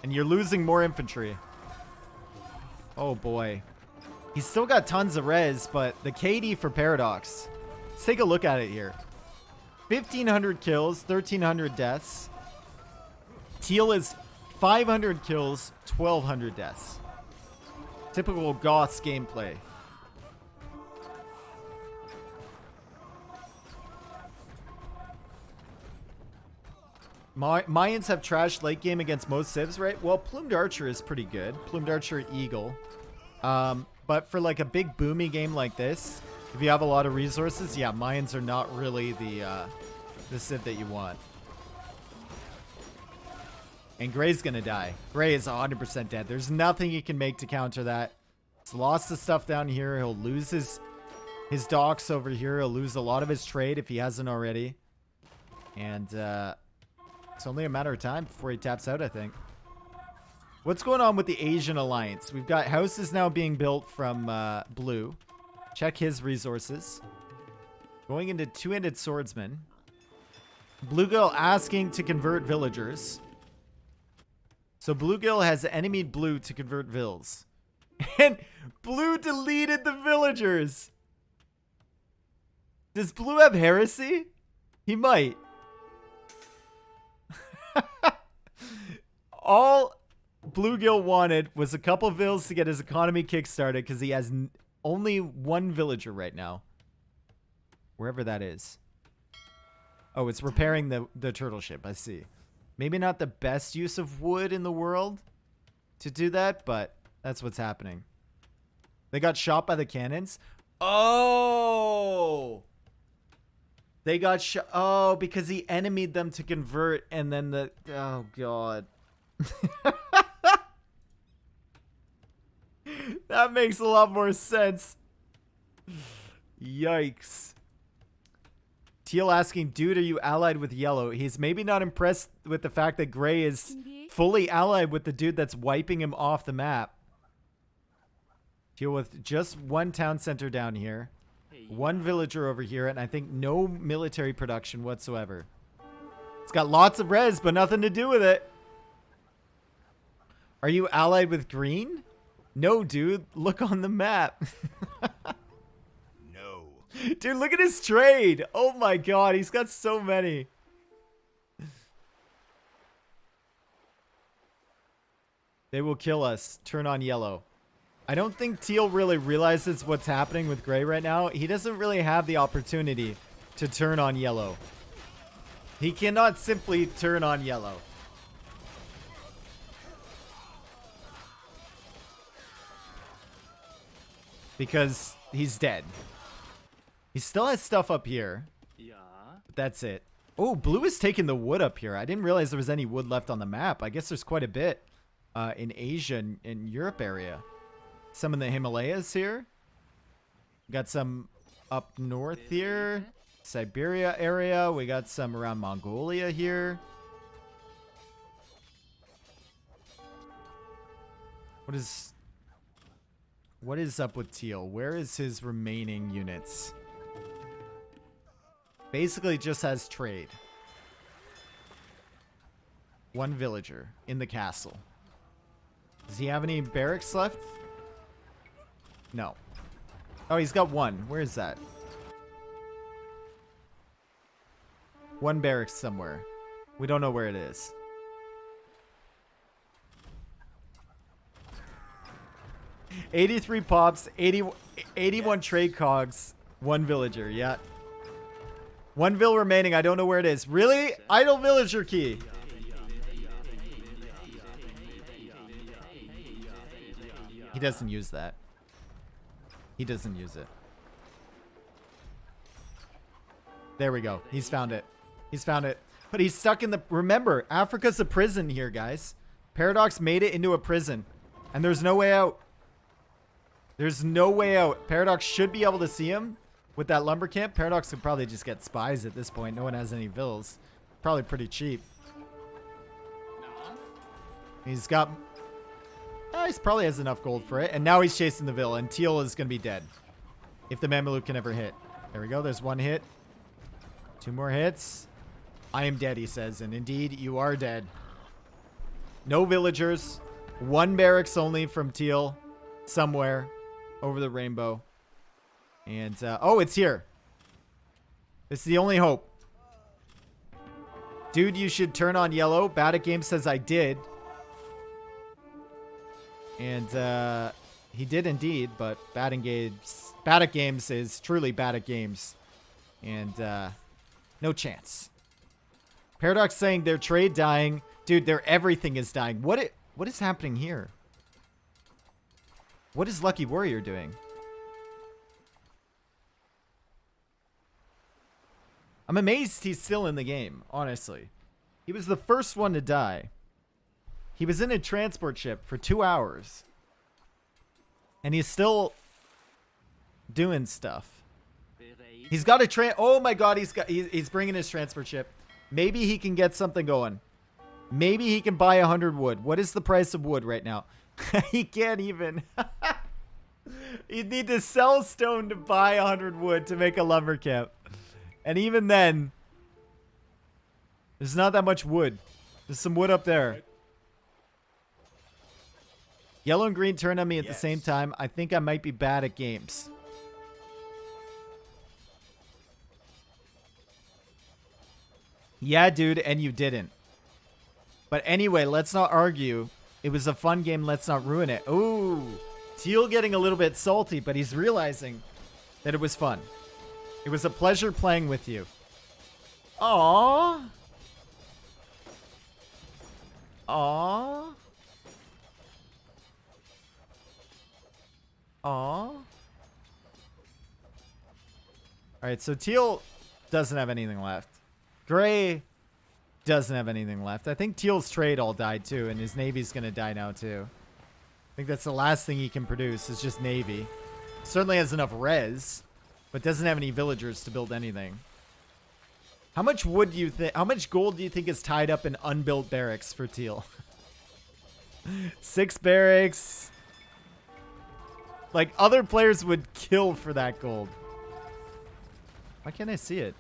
and you're losing more infantry. Oh, boy. He's still got tons of res, but the KD for Paradox. Let's take a look at it here. 1,500 kills, 1,300 deaths. Teal is 500 kills, 1,200 deaths. Typical Goths gameplay. Mayans have trashed late game against most civs, right? Well, Plumed Archer is pretty good. Plumed Archer, Eagle. But for like a big boomy game like this, if you have a lot of resources, yeah, Mayans are not really the civ that you want. And Gray's gonna die. Gray is 100% dead. There's nothing he can make to counter that. He's lost the stuff down here. He'll lose his docks over here. He'll lose a lot of his trade if he hasn't already. And it's only a matter of time before he taps out, I think. What's going on with the Asian Alliance? We've got houses now being built from Blue. Check his resources. Going into Two-Handed Swordsman. Bluegill asking to convert villagers. So Bluegill has enemied Blue to convert vills. And Blue deleted the villagers. Does Blue have heresy? He might. All Bluegill wanted was a couple vills to get his economy kickstarted because he has only one villager right now. Wherever that is. Oh, it's repairing the turtle ship. I see. Maybe not the best use of wood in the world to do that, but that's what's happening. They got shot by the cannons. Oh! They got shot. Oh, because he enemied them to convert and then the... Oh, God. That makes a lot more sense. Yikes. Teal asking, dude, are you allied with Yellow? He's maybe not impressed with the fact that Gray is fully allied with the dude that's wiping him off the map. Teal with just one town center down here. One villager over here, and I think no military production whatsoever. It's got lots of res, but nothing to do with it. Are you allied with Green? No, dude. Look on the map. No. Dude, look at his trade. Oh my god, he's got so many. They will kill us. Turn on Yellow. I don't think Teal really realizes what's happening with Gray right now. He doesn't really have the opportunity to turn on Yellow. He cannot simply turn on Yellow. Because he's dead. He still has stuff up here. Yeah. But that's it. Oh, Blue is taking the wood up here. I didn't realize there was any wood left on the map. I guess there's quite a bit in Asia and in Europe area. Some in the Himalayas here. Got some up north here. Siberia area. We got some around Mongolia here. What is up with Teal? Where is his remaining units? Basically just has trade. One villager in the castle. Does he have any barracks left? No. Oh, he's got one. Where is that? One barracks somewhere. We don't know where it is. $83 pops, 81 trade cogs, one villager. Yeah. One vill remaining. I don't know where it is. Really? Idle villager key. He doesn't use that. He doesn't use it. There we go. He's found it. He's found it. But he's stuck in the... Remember, Africa's a prison here, guys. Paradox made it into a prison. And there's no way out. There's no way out. Paradox should be able to see him with that lumber camp. Paradox could probably just get spies at this point. No one has any vills. Probably pretty cheap. He's got... he probably has enough gold for it. And now he's chasing the vill. And Teal is going to be dead. If the Mameluke can ever hit. There we go. There's one hit. Two more hits. I am dead, he says. And indeed, you are dead. No villagers. One barracks only from Teal. Somewhere. Over the rainbow. And, oh, it's here. This is the only hope. Dude, you should turn on Yellow. Bad at Game says I did. And, He did indeed, but bad at games is truly bad at games. And no chance. Paradox saying their trade dying. Dude, their everything is dying. What is happening here? What is Lucky Warrior doing? I'm amazed he's still in the game, honestly. He was the first one to die. He was in a transport ship for 2 hours. And he's still doing stuff. He's got a oh my god, he's bringing his transport ship. Maybe he can get something going. Maybe he can buy 100 wood. What is the price of wood right now? He can't even. You'd need to sell stone to buy 100 wood to make a lumber camp. And even then, there's not that much wood. There's some wood up there. Yellow and green turn on me at the same time. I think I might be bad at games. Yeah, dude, and you didn't. But anyway, let's not argue. It was a fun game. Let's not ruin it. Ooh, Teal getting a little bit salty, but he's realizing that it was fun. It was a pleasure playing with you. Aww. Aww. Aww. Alright, so Teal doesn't have anything left. Gray doesn't have anything left. I think Teal's trade all died too, and his Navy's gonna die now too. I think that's the last thing he can produce is just Navy. Certainly has enough res, but doesn't have any villagers to build anything. How much wood do you think? How much gold do you think is tied up in unbuilt barracks for Teal? 6 barracks. Like, other players would kill for that gold. Why can't I see it?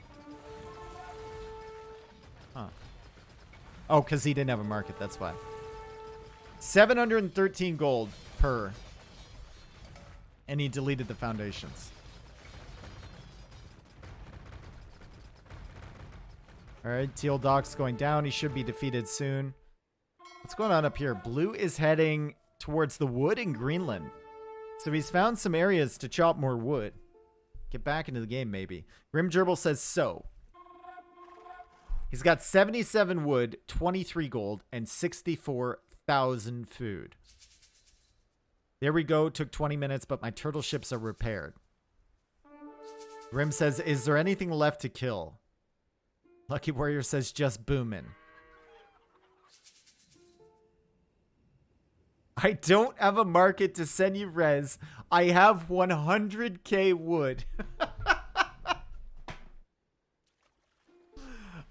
Huh. Oh, because he didn't have a market. That's why. 713 gold per. And he deleted the foundations. Alright, Teal Doc's going down. He should be defeated soon. What's going on up here? Blue is heading towards the wood in Greenland. So he's found some areas to chop more wood. Get back into the game, maybe. Grim Gerbil says so. He's got 77 wood, 23 gold, and 64,000 food. There we go. Took 20 minutes, but my turtle ships are repaired. Grim says, is there anything left to kill? Lucky Warrior says, just booming. I don't have a market to send you res. I have 100k wood.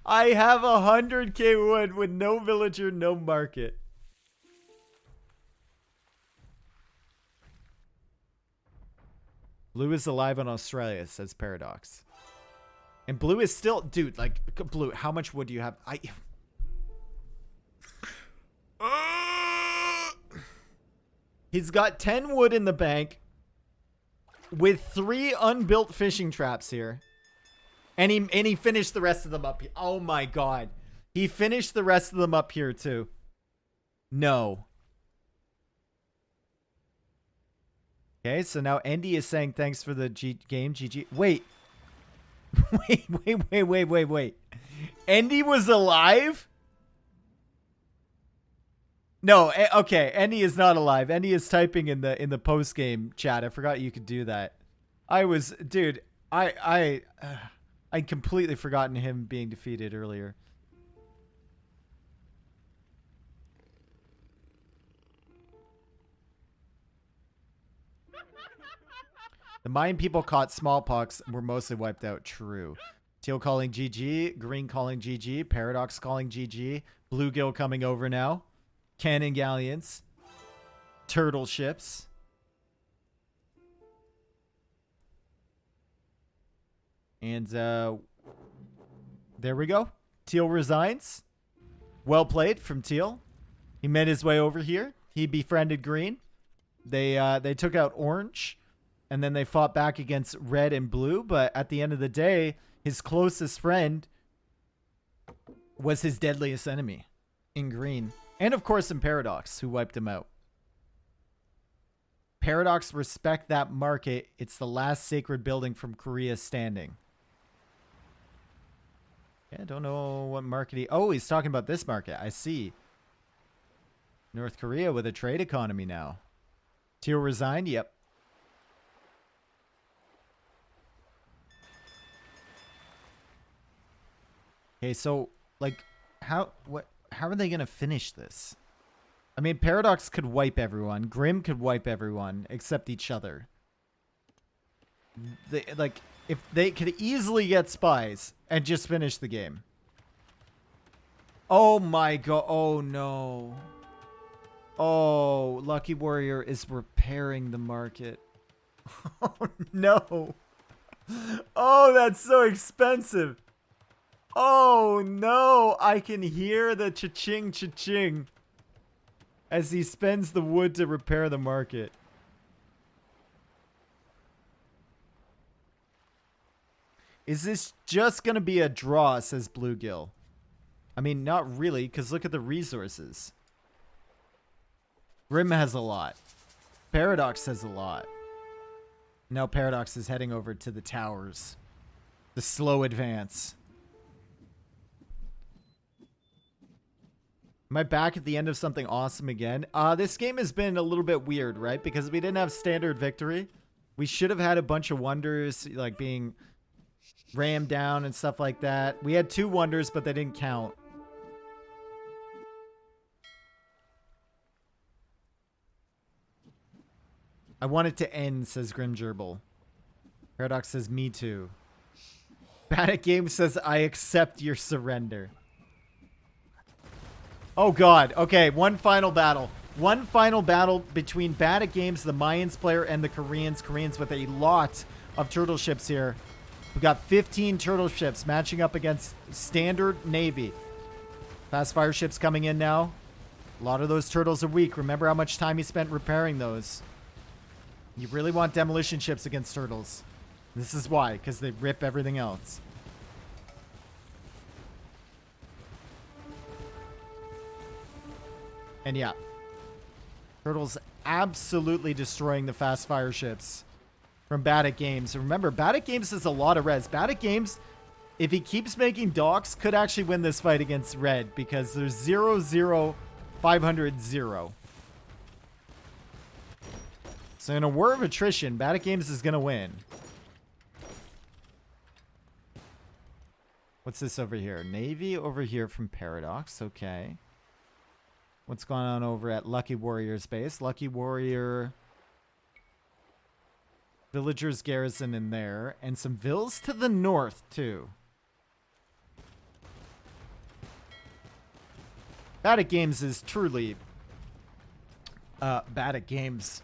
I have 100k wood with no villager, no market. Blue is alive in Australia, says Paradox. And Blue is still... Dude, like, Blue, how much wood do you have? He's got 10 wood in the bank with 3 unbuilt fishing traps here. And he finished the rest of them up here. Oh my god. He finished the rest of them up here too. No. Okay, so now Andy is saying thanks for the game, GG. Wait. Wait. Andy was alive? No, okay. Andy is not alive. Andy is typing in the post game chat. I forgot you could do that. Dude. I'd completely forgotten him being defeated earlier. The Mayan people caught smallpox and were mostly wiped out. True. Teal calling GG. Green calling GG. Paradox calling GG. Bluegill coming over now. Cannon galleons. Turtle ships. And there we go. Teal resigns. Well played from Teal. He made his way over here. He befriended Green. They took out Orange. And then they fought back against Red and Blue. But at the end of the day, his closest friend was his deadliest enemy in Green. And of course in Paradox, who wiped him out. Paradox, respect that market. It's the last sacred building from Korea standing. Yeah, I don't know what market he... Oh, he's talking about this market. I see. North Korea with a trade economy now. Teal resigned? Yep. Okay, so, like, how are they going to finish this? I mean, Paradox could wipe everyone. Grim could wipe everyone except each other. They, like, if they could easily get spies and just finish the game. Oh my god. Oh no. Oh, Lucky Warrior is repairing the market. Oh no. Oh, that's so expensive. Oh no. I can hear the cha-ching cha-ching as he spends the wood to repair the market. Is this just going to be a draw, says Bluegill? I mean, not really, because look at the resources. Grim has a lot. Paradox has a lot. Now Paradox is heading over to the towers. The slow advance. Am I back at the end of something awesome again? This game has been a little bit weird, right? Because we didn't have standard victory. We should have had a bunch of wonders, like being rammed down and stuff like that. We had 2 wonders, but they didn't count. I want it to end, says Grim Gerbil. Paradox says, me too. Bad at Game says, I accept your surrender. Oh god. Okay, one final battle. One final battle between Bad at Games, the Mayans player, and the Koreans. Koreans with a lot of turtle ships here. We got 15 turtle ships matching up against standard Navy. Fast fire ships coming in now. A lot of those turtles are weak. Remember how much time he spent repairing those. You really want demolition ships against turtles. This is why, because they rip everything else. And yeah, turtles absolutely destroying the fast fire ships from Bad at Games. Remember, Bad at Games has a lot of res. Bad at Games, if he keeps making docks, could actually win this fight against Red because there's 0, 0, 500, 0. So in a war of attrition, Bad at Games is going to win. What's this over here? Navy over here from Paradox. Okay. What's going on over at Lucky Warrior's base? Lucky Warrior... Villagers garrison in there. And some vills to the north, too. Bad at Games is truly... Bad at Games.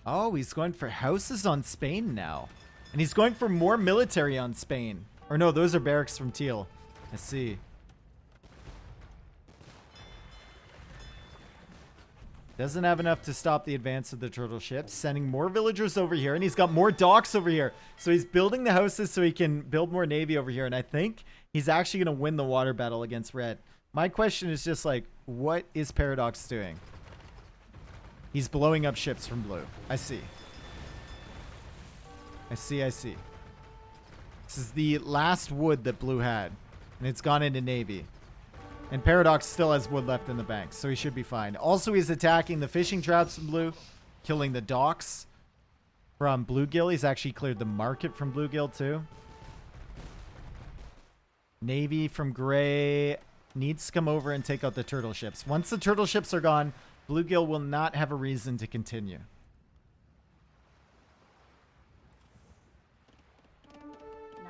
Oh, he's going for houses on Spain now. And he's going for more military on Spain. Or no, those are barracks from Teal. I see. Doesn't have enough to stop the advance of the turtle ships. Sending more villagers over here. And he's got more docks over here. So he's building the houses so he can build more navy over here. And I think he's actually going to win the water battle against Red. My question is just like, what is Paradox doing? He's blowing up ships from Blue. I see. I see, I see. This is the last wood that Blue had. And it's gone into Navy. And Paradox still has wood left in the bank, so he should be fine. Also, he's attacking the fishing traps from Blue, killing the docks from Bluegill. He's actually cleared the market from Bluegill, too. Navy from Gray needs to come over and take out the turtle ships. Once the turtle ships are gone, Bluegill will not have a reason to continue.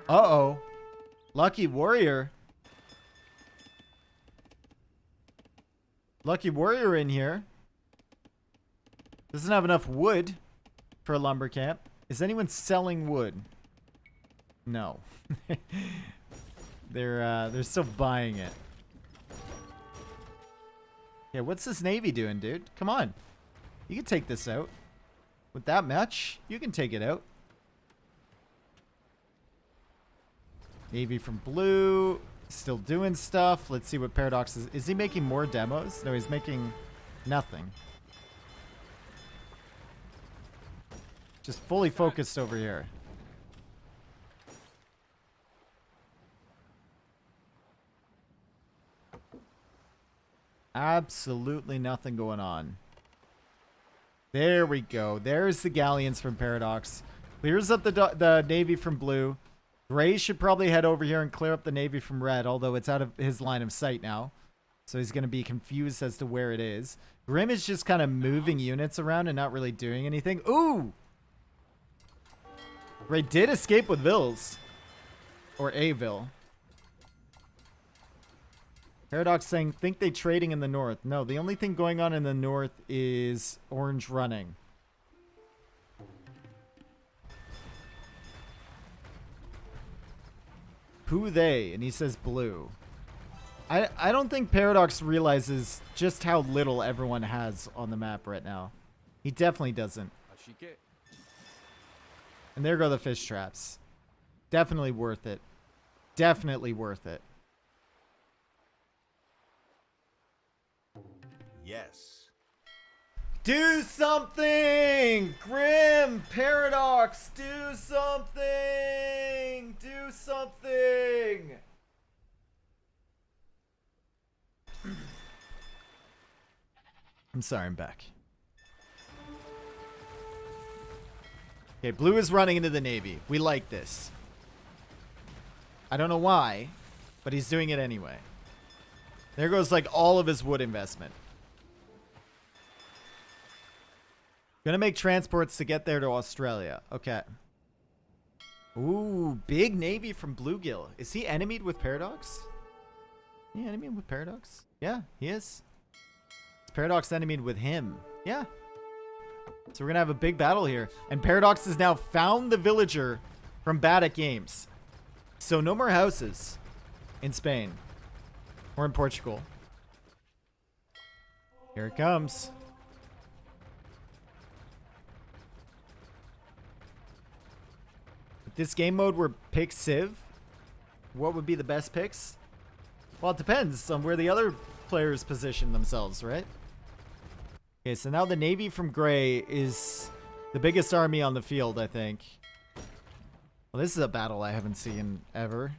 Uh-oh. Lucky Warrior. Lucky Warrior in here. Doesn't have enough wood for a lumber camp. Is anyone selling wood? No. They're still buying it. Yeah, what's this Navy doing, dude? Come on. You can take this out. With that much, you can take it out. Navy from Blue. Still doing stuff. Let's see what Paradox is. Is he making more demos? No, he's making nothing. Just fully focused over here. Absolutely nothing going on. There we go. There's the galleons from Paradox. Clears up the Navy from Blue. Gray should probably head over here and clear up the Navy from Red, although it's out of his line of sight now. So he's going to be confused as to where it is. Grim is just kind of moving units around and not really doing anything. Ooh! Gray did escape with Vills. Or a Vill. Paradox saying, think they trading in the north. No, the only thing going on in the north is Orange running. Who they? And he says blue. I don't think Paradox realizes just how little everyone has on the map right now. He definitely doesn't. And there go the fish traps. Definitely worth it. Definitely worth it. Yes. Do something! Grim! Paradox! Do something! Do something! I'm sorry, I'm back. Okay, Blue is running into the Navy. We like this. I don't know why, but he's doing it anyway. There goes like all of his wood investment. Gonna make transports to get there to Australia. Okay. Ooh, big Navy from Bluegill. Is he enemied with Paradox? Is he enemied with Paradox? Yeah, he is. Is Paradox enemied with him? Yeah. So we're gonna have a big battle here. And Paradox has now found the villager from Bad at Games. So no more houses in Spain. Or in Portugal. Here it comes. If this game mode were pick Civ, what would be the best picks? Well, it depends on where the other players position themselves, right? Okay, so now the Navy from Gray is the biggest army on the field, I think. Well, this is a battle I haven't seen ever.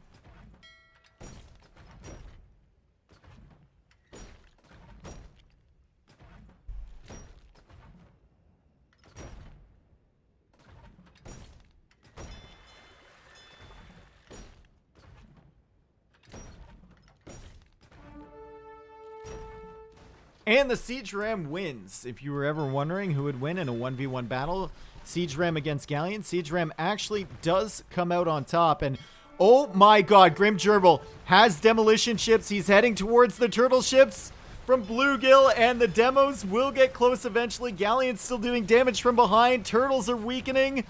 And the Siege Ram wins. If you were ever wondering who would win in a 1v1 battle, Siege Ram against Galleon, Siege Ram actually does come out on top. And oh my god, Grim Gerbil has demolition ships. He's heading towards the turtle ships from Bluegill, and the demos will get close eventually. Galleon's still doing damage from behind. Turtles are weakening.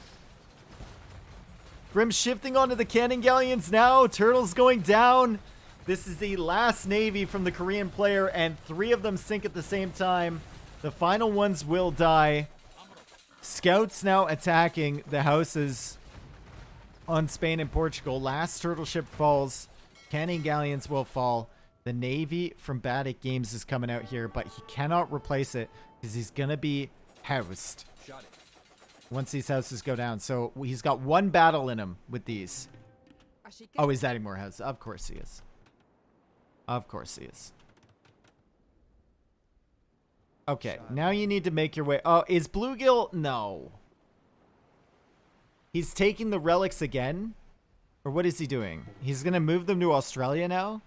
Grim shifting onto the cannon galleons now. Turtles going down. This is the last Navy from the Korean player, and 3 of them sink at the same time. The final ones will die. Scouts now attacking the houses on Spain and Portugal. Last turtle ship falls. Cannon galleons will fall. The Navy from Bad at Games is coming out here, but he cannot replace it because he's going to be housed once these houses go down. So he's got 1 battle in him with these. Oh, he's adding more houses. Of course he is. Of course he is. Okay, now you need to make your way. Oh, is Bluegill? No. He's taking the relics again? Or what is he doing? He's going to move them to Australia now?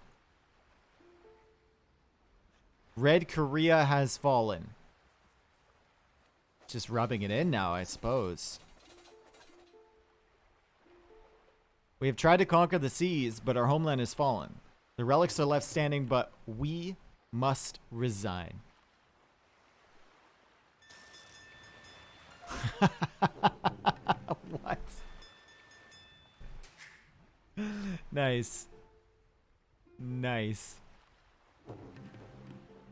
Red Korea has fallen. Just rubbing it in now, I suppose. We have tried to conquer the seas, but our homeland has fallen. The relics are left standing, but we must resign. What? Nice. Nice.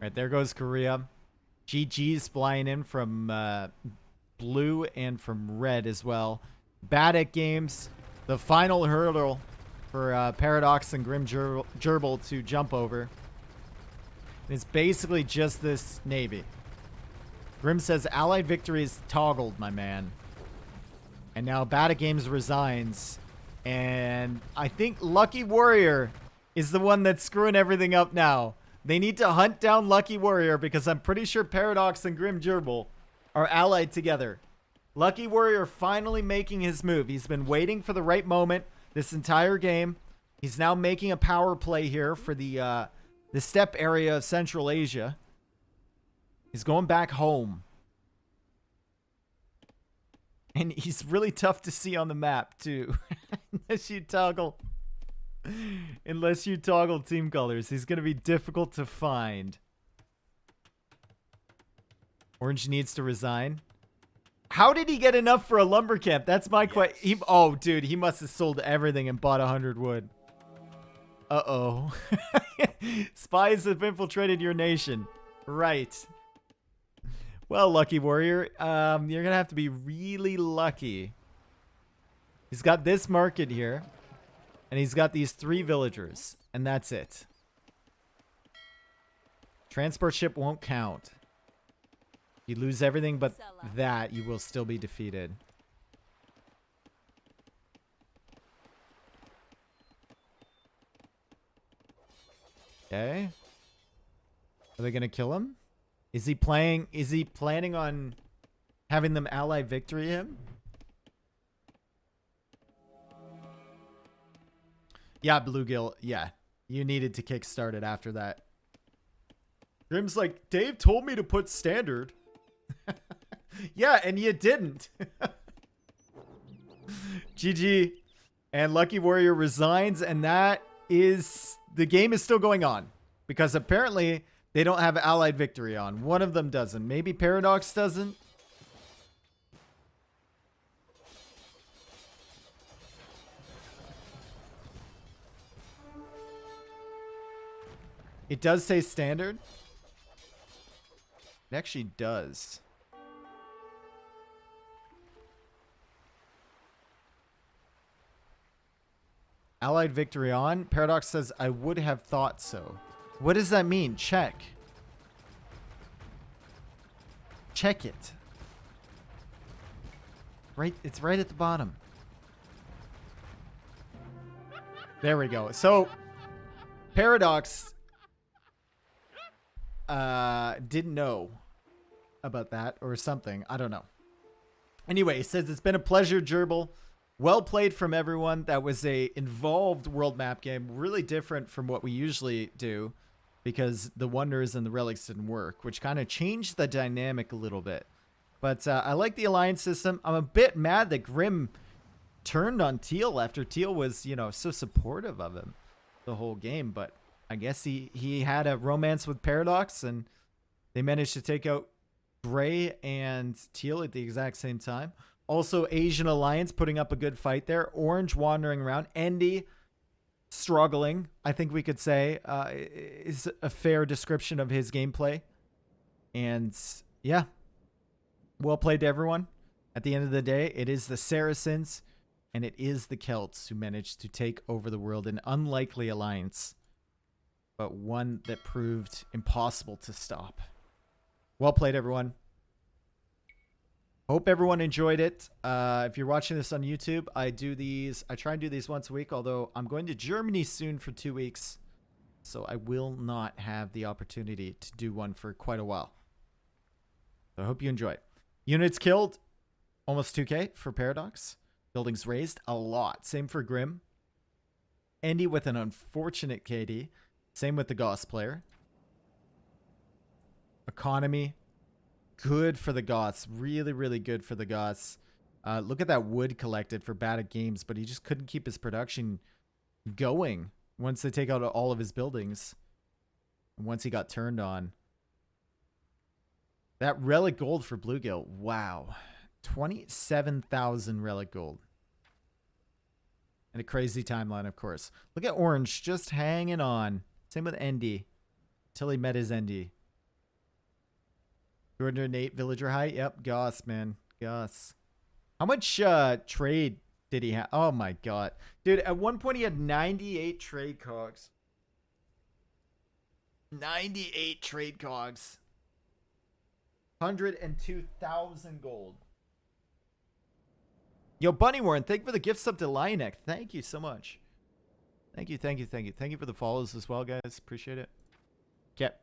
Right, there goes Korea. GG's flying in from blue and from red as well. Bad at Games. The final hurdle for Paradox and Grim Gerbil to jump over. And it's basically just this navy. Grim says Allied victory is toggled, my man. And now Bata Games resigns. And I think Lucky Warrior is the one that's screwing everything up now. They need to hunt down Lucky Warrior because I'm pretty sure Paradox and Grim Gerbil are allied together. Lucky Warrior finally making his move. He's been waiting for the right moment this entire game. He's now making a power play here for the steppe area of Central Asia. He's going back home. And he's really tough to see on the map, too. Unless you toggle team colors. He's going to be difficult to find. Orange needs to resign. How did he get enough for a lumber camp? That's my question. Oh, dude, he must have sold everything and bought 100 wood. Uh-oh. Spies have infiltrated your nation. Right. Well, Lucky Warrior, you're going to have to be really lucky. He's got this market here. And he's got these 3 villagers. And that's it. Transport ship won't count. You lose everything but that, you will still be defeated. Okay. Are they going to kill him? Is he planning on having them ally victory him? Yeah, Bluegill. Yeah. You needed to kickstart it after that. Grim's like, Dave told me to put standard. Yeah, and you didn't. GG. And Lucky Warrior resigns, and that is... The game is still going on. Because apparently, they don't have allied victory on. One of them doesn't. Maybe Paradox doesn't. It does say standard. It actually does. Allied victory on. Paradox says, I would have thought so. What does that mean? Check. Check it. Right, it's right at the bottom. There we go. So, Paradox didn't know about that or something. I don't know. Anyway, he says, it's been a pleasure, Gerbil. Well played from everyone. That was a involved world map game. Really different from what we usually do because the wonders and the relics didn't work, which kind of changed the dynamic a little bit. But I like the alliance system. I'm a bit mad that Grim turned on Teal after Teal was, you know, so supportive of him the whole game. But I guess he had a romance with Paradox and they managed to take out Gray and Teal at the exact same time. Also, Asian Alliance putting up a good fight there. Orange wandering around. Endy struggling, I think we could say, is a fair description of his gameplay. And yeah, well played to everyone. At the end of the day, it is the Saracens and it is the Celts who managed to take over the world. An unlikely alliance, but one that proved impossible to stop. Well played, everyone. Hope everyone enjoyed it. If you're watching this on YouTube, I try and do these once a week, although I'm going to Germany soon for 2 weeks. So I will not have the opportunity to do one for quite a while. So I hope you enjoy. Units killed, almost 2k for Paradox. Buildings raised, a lot. Same for Grim. Andy with an unfortunate KD. Same with the Goss player. Economy. Good for the Goths. Really, really good for the Goths. Look at that wood collected for Bata Games, but he just couldn't keep his production going once they take out all of his buildings. And once he got turned on. That relic gold for Bluegill. Wow. 27,000 relic gold. And a crazy timeline, of course. Look at Orange just hanging on. Same with Endy. Until he met his Endy. 208 villager height. Yep, Goss, man. Goss. How much trade did he have? Oh my god. Dude, at one point he had 98 trade cogs. 98 trade cogs. 102,000 gold. Yo, Bunny Warren, thank you for the gift sub to Lionek. Thank you so much. Thank you, thank you, thank you. Thank you for the follows as well, guys. Appreciate it. Okay.